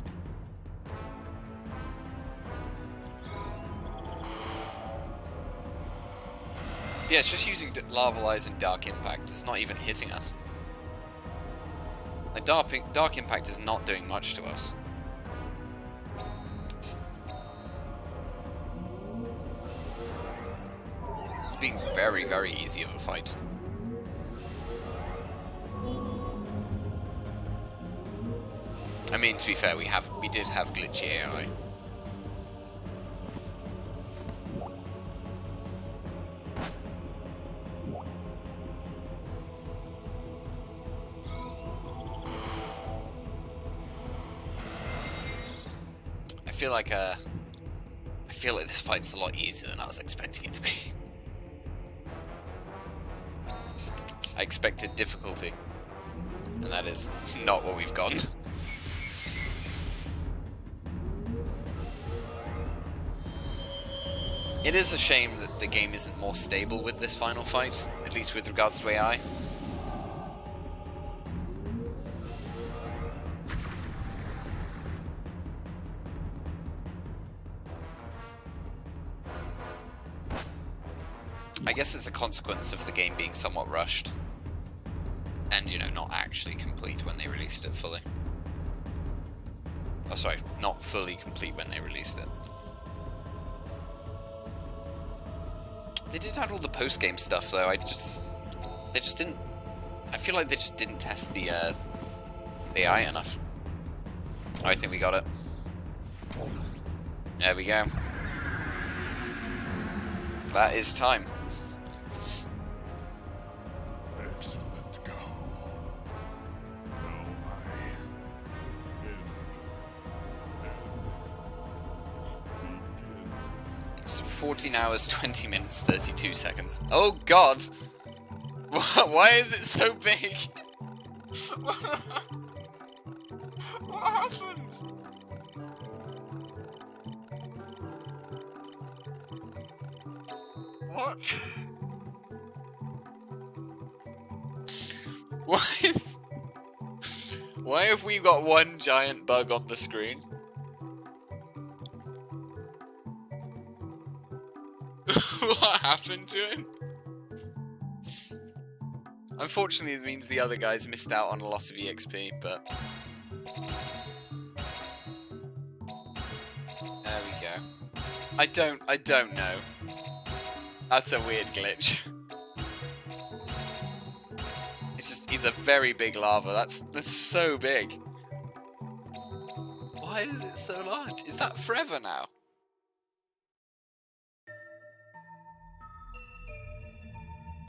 Yeah, it's just using Lava Eyes and Dark Impact. It's not even hitting us. Like, Dark Impact is not doing much to us. It's being very, very easy of a fight. I mean, to be fair, we did have glitchy AI. I feel like this fight's a lot easier than I was expecting it to be. I expected difficulty, and that is not what we've gotten. It is a shame that the game isn't more stable with this final fight, at least with regards to AI. I guess it's a consequence of the game being somewhat rushed. And, you know, not actually complete when they released it fully. Oh, sorry, not fully complete when they released it. They did add all the post-game stuff, though. They just didn't... I feel like they just didn't test the AI enough. Oh, I think we got it. There we go. That is time. Excellent go. Now begin. So 14 hours, 20 minutes, 32 seconds. Oh god! Why is it so big? What happened? What? Why have we got one giant bug on the screen? What happened to him? Unfortunately, it means the other guys missed out on a lot of EXP, but... There we go. I don't know. That's a weird glitch. He's a very big lava. That's so big. Why is it so large? Is that forever now?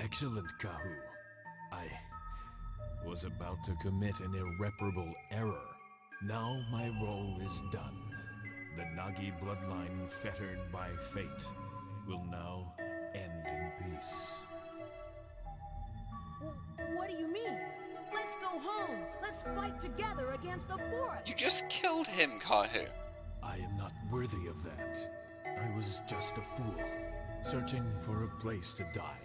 Excellent, Kahu. I was about to commit an irreparable error. Now my role is done. The Nagi bloodline, fettered by fate, will now end in peace. What do you mean? Let's go home. Let's fight together against the forest. You just killed him, Kahu. I am not worthy of that. I was just a fool, searching for a place to die.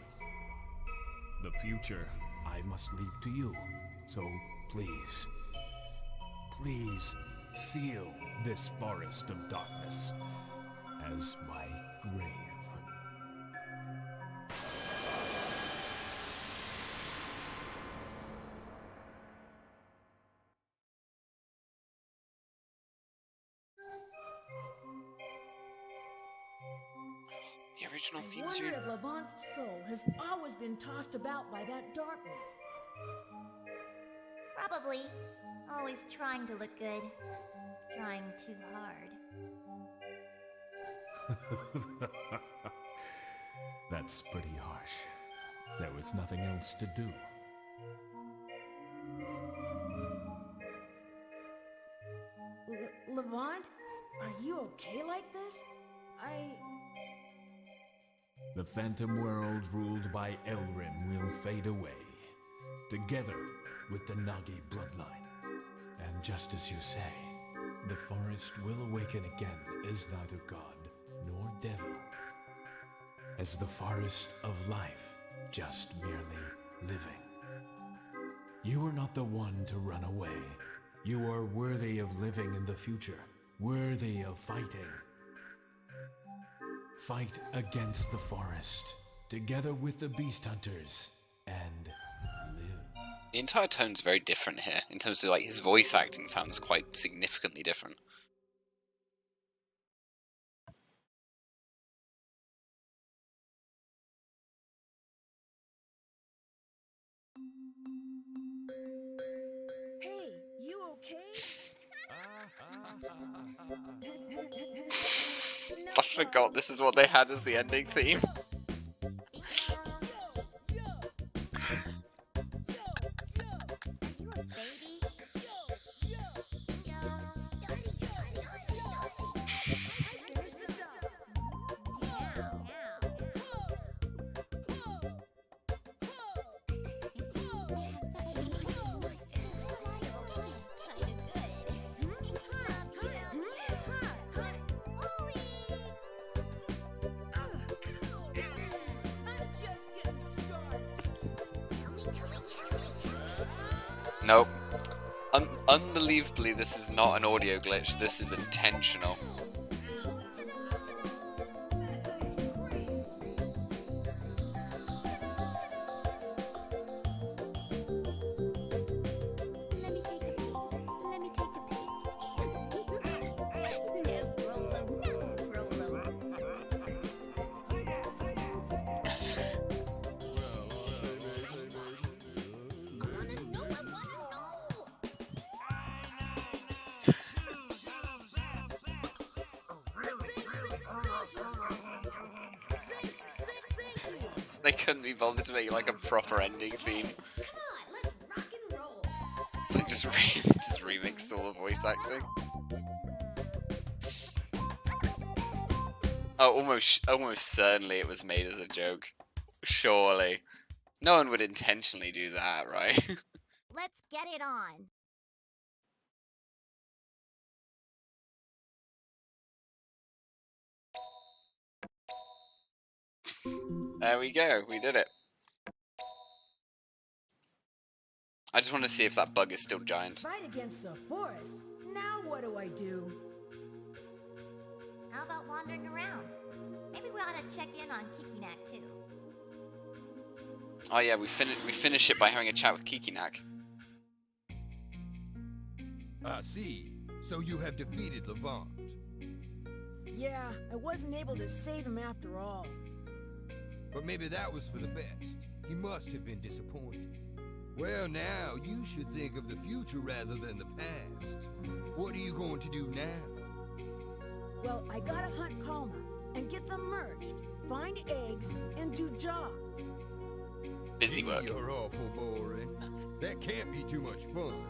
The future I must leave to you, so please, please seal this forest of darkness as my grave. The original I theme wonder tune. if Levant's soul has always been tossed about by that darkness. Probably. Always trying to look good. Trying too hard. That's pretty harsh. There was nothing else to do. Levant? Are you okay like this? The Phantom World ruled by Elrim will fade away, together with the Nagi bloodline. And just as you say, the forest will awaken again as neither god nor devil. as the forest of life, just merely living. You are not the one to run away. You are worthy of living in the future, worthy of fighting. Fight against the forest, together with the beast hunters, and live. The entire tone's very different here, in terms of like his voice acting sounds quite significantly different. Hey, you okay? I forgot this is what they had as the ending theme. Nope. Unbelievably, this is not an audio glitch, this is intentional. They couldn't be bothered to make like a proper ending theme. Come on, let's rock and roll. So they just remixed all the voice acting. Oh, almost certainly it was made as a joke. Surely. No one would intentionally do that, right? Let's get it on. There we go, we did it. I just want to see if that bug is still giant. Fight against the forest? Now what do I do? How about wandering around? Maybe we ought to check in on Kikinak too. Oh yeah, we finish it by having a chat with Kikinak. I see. So you have defeated Levant. Yeah, I wasn't able to save him after all. But maybe that was for the best. He must have been disappointed. Well, now you should think of the future rather than the past. What are you going to do now? Well, I gotta hunt Kalma and get them merged, find eggs, and do jobs. Busy work. You're awful boring. That can't be too much fun.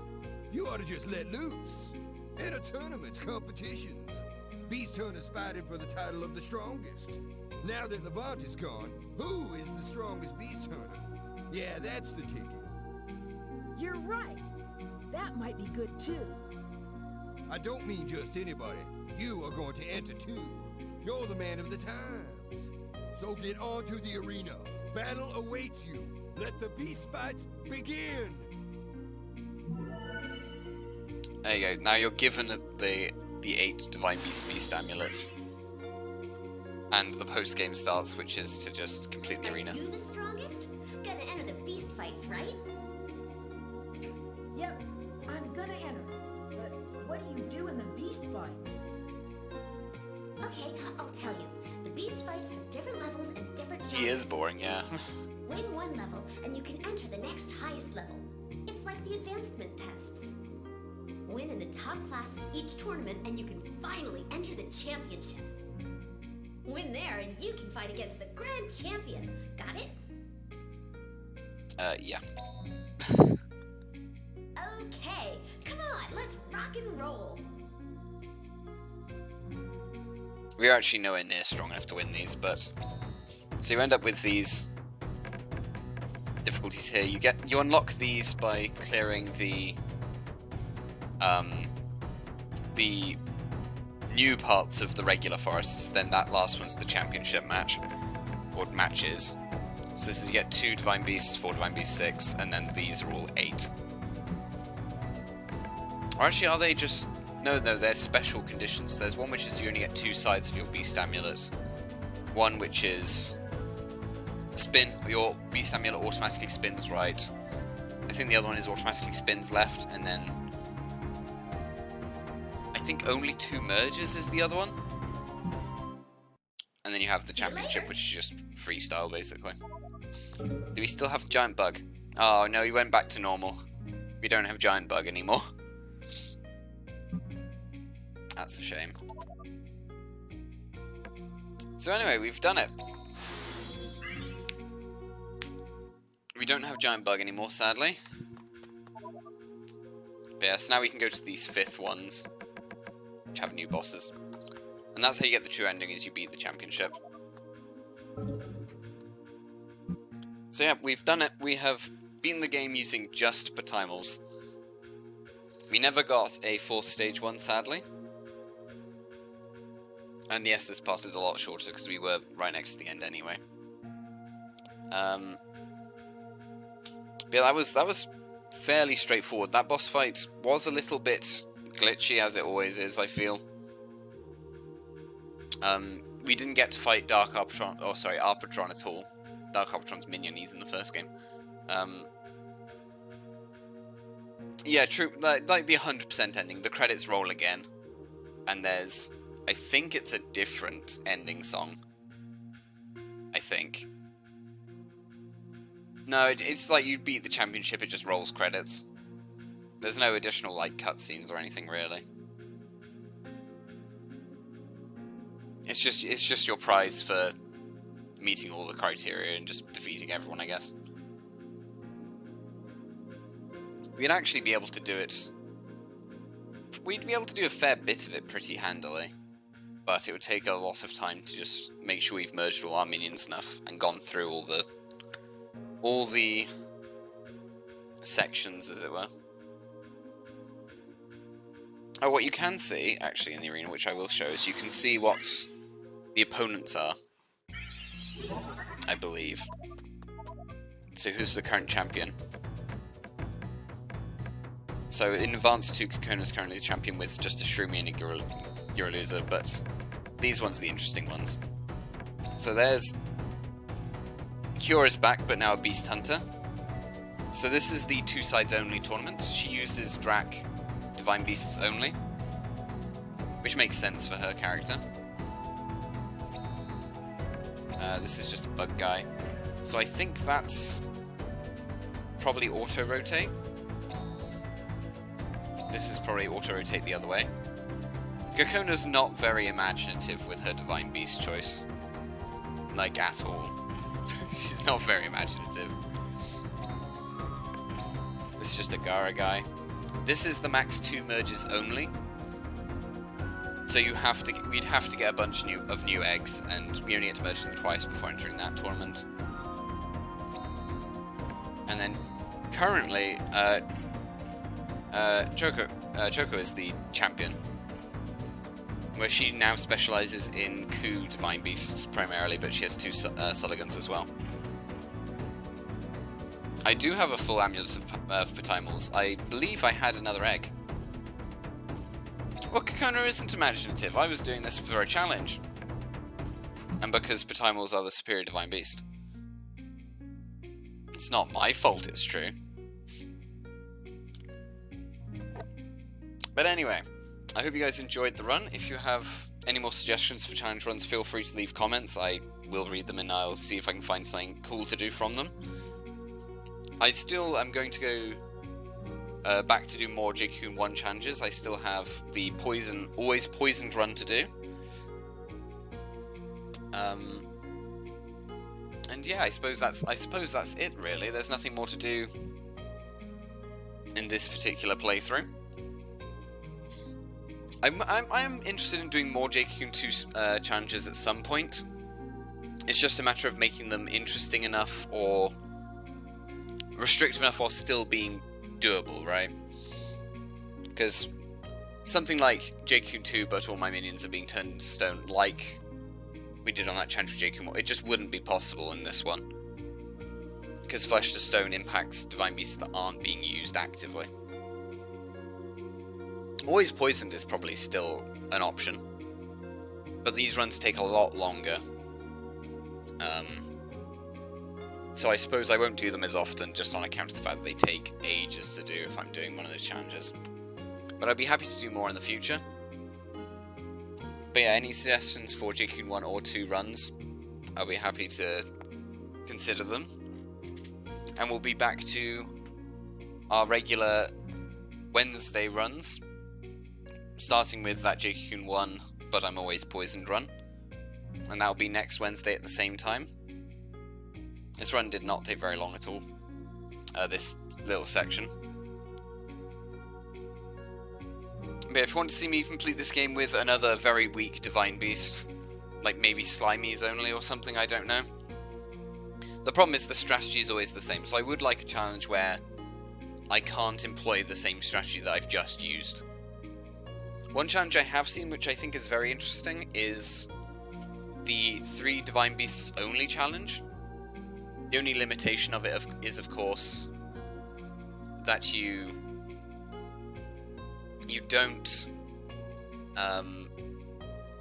You ought to just let loose. Enter tournaments, competitions. Beast hunters fighting for the title of the strongest. Now that Levant is gone, who is the strongest beast hunter? Yeah, that's the ticket. You're right. That might be good too. I don't mean just anybody. You are going to enter too. You're the man of the times. So get on to the arena. Battle awaits you. Let the beast fights begin. There you go. Now you're given the 8 Divine Beast amulets. And the post-game starts, which is to just complete the arena. Are you the strongest? Gonna enter the beast fights, right? Yep, I'm gonna enter. But what do you do in the beast fights? Okay, I'll tell you. The beast fights have different levels and different genres. He is boring, yeah. Win one level, and you can enter the next highest level. It's like the advancement tests. Win in the top class of each tournament, and you can finally enter the championship. Win there, and you can fight against the grand champion. Got it? Yeah. Okay, come on, let's rock and roll. We're actually nowhere near strong enough to win these, but... So you end up with these difficulties here. You unlock these by clearing the new parts of the regular forests, then that last one's the championship match. or matches. So this is you get 2 Divine Beasts, 4 Divine Beasts 6, and then these are all 8. Or actually, are they just... No, they're special conditions. There's one which is you only get 2 sides of your Beast Amulet. One which is... spin, your Beast Amulet automatically spins right. I think the other one is automatically spins left, and then... I think only 2 merges is the other one. And then you have the championship, which is just freestyle, basically. Do we still have the giant bug? Oh no, he went back to normal. We don't have giant bug anymore. That's a shame. So anyway, we've done it. We don't have giant bug anymore, sadly. But yeah, so now we can go to these 5th ones, which have new bosses. And that's how you get the true ending, is you beat the championship. So yeah, we've done it. We have beaten the game using just Pataimels. We never got a 4th stage one, sadly. And yes, this part is a lot shorter because we were right next to the end anyway. But yeah, that was fairly straightforward. That boss fight was a little bit glitchy, as it always is, I feel. We didn't get to fight Dark Arbitron, oh sorry, Arbitron at all. Dark Arbitron's minion he's in the first game. Yeah, true, like the 100% ending, the credits roll again. And there's, I think it's a different ending song. I think. No, it's like you beat the championship, it just rolls credits. There's no additional, like, cutscenes or anything, really. It's just your prize for meeting all the criteria and just defeating everyone, I guess. We'd actually be able to do it... We'd be able to do a fair bit of it pretty handily. But it would take a lot of time to just make sure we've merged all our minions enough and gone through all the sections, as it were. Oh, what you can see, actually, in the arena, which I will show, is you can see what the opponents are, I believe. So who's the current champion? So in Advanced 2, Cocoon is currently the champion with just a Shroomy and a Gyaraluza, but these ones are the interesting ones. So there's... Cure is back, but now a Beast Hunter. So this is the 2 sides only tournament. She uses Drac Divine Beasts only, which makes sense for her character. This is just a bug guy. So I think that's probably auto-rotate. This is probably auto-rotate the other way. Gakona's not very imaginative with her Divine Beast choice. Like, at all. She's not very imaginative. This is just a Gara guy. This is the max 2 merges only. So we'd have to get a bunch of new eggs, and we only get to merge them twice before entering that tournament. And then currently, Choco is the champion, where she now specializes in Ku Divine Beasts primarily, but she has 2 Suligans as well. I do have a full amulet of Pataimels. I believe I had another egg. Well, Kokona isn't imaginative. I was doing this for a challenge. And because Pataimels are the superior Divine Beast. It's not my fault, it's true. But anyway, I hope you guys enjoyed the run. If you have any more suggestions for challenge runs, feel free to leave comments. I will read them and I'll see if I can find something cool to do from them. I still am going to go back to do more Cocoon 1 challenges. I still have the always poisoned run to do. And yeah, I suppose that's it really. There's nothing more to do in this particular playthrough. I'm interested in doing more Cocoon 2 challenges at some point. It's just a matter of making them interesting enough or restrictive enough while still being doable, right? Because something like Cocoon 2, but all my minions are being turned into stone, like we did on that challenge for Cocoon 1. It just wouldn't be possible in this one. Because Flesh to Stone impacts Divine Beasts that aren't being used actively. Always Poisoned is probably still an option. But these runs take a lot longer. So I suppose I won't do them as often, just on account of the fact that they take ages to do if I'm doing one of those challenges. But I'd be happy to do more in the future. But yeah, any suggestions for Cocoon 1 or 2 runs, I'll be happy to consider them. And we'll be back to our regular Wednesday runs, starting with that Cocoon 1, but I'm always poisoned run. And that'll be next Wednesday at the same time. This run did not take very long at all, this little section. But if you want to see me complete this game with another very weak Divine Beast, like maybe Slimies only or something, I don't know. The problem is the strategy is always the same, so I would like a challenge where I can't employ the same strategy that I've just used. One challenge I have seen which I think is very interesting is the 3 Divine Beasts only challenge. The only limitation of it is, of course, that you don't,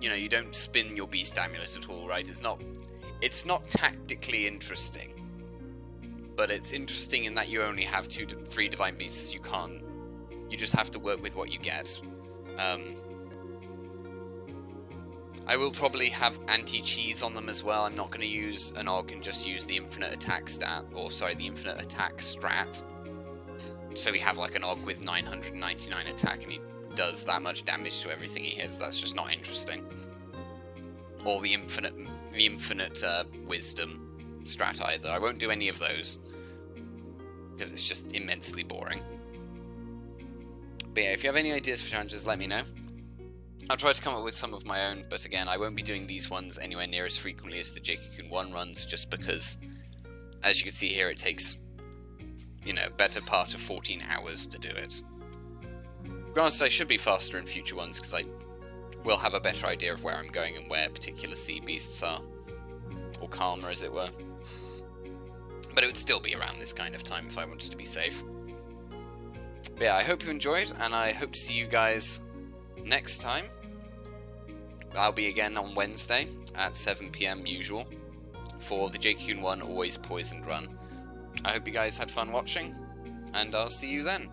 you don't spin your Beast Amulet at all, right? It's not tactically interesting, but it's interesting in that you only have 2 to 3 Divine Beasts. You just have to work with what you get. I will probably have anti-cheese on them as well. I'm not going to use an Og and just use the infinite attack stat, or sorry, the infinite attack strat. So we have like an Og with 999 attack and he does that much damage to everything he hits. That's just not interesting. Or the infinite wisdom strat either. I won't do any of those because it's just immensely boring. But yeah, if you have any ideas for challenges, let me know. I'll try to come up with some of my own, but again, I won't be doing these ones anywhere near as frequently as the Cocoon 1 runs, just because, as you can see here, it takes, better part of 14 hours to do it. Granted, I should be faster in future ones, because I will have a better idea of where I'm going and where particular sea beasts are. Or calmer, as it were. But it would still be around this kind of time if I wanted to be safe. But yeah, I hope you enjoyed, and I hope to see you guys next time. I'll be again on Wednesday at 7 PM usual for the Cocoon 1 Always Poisoned run. I hope you guys had fun watching, and I'll see you then.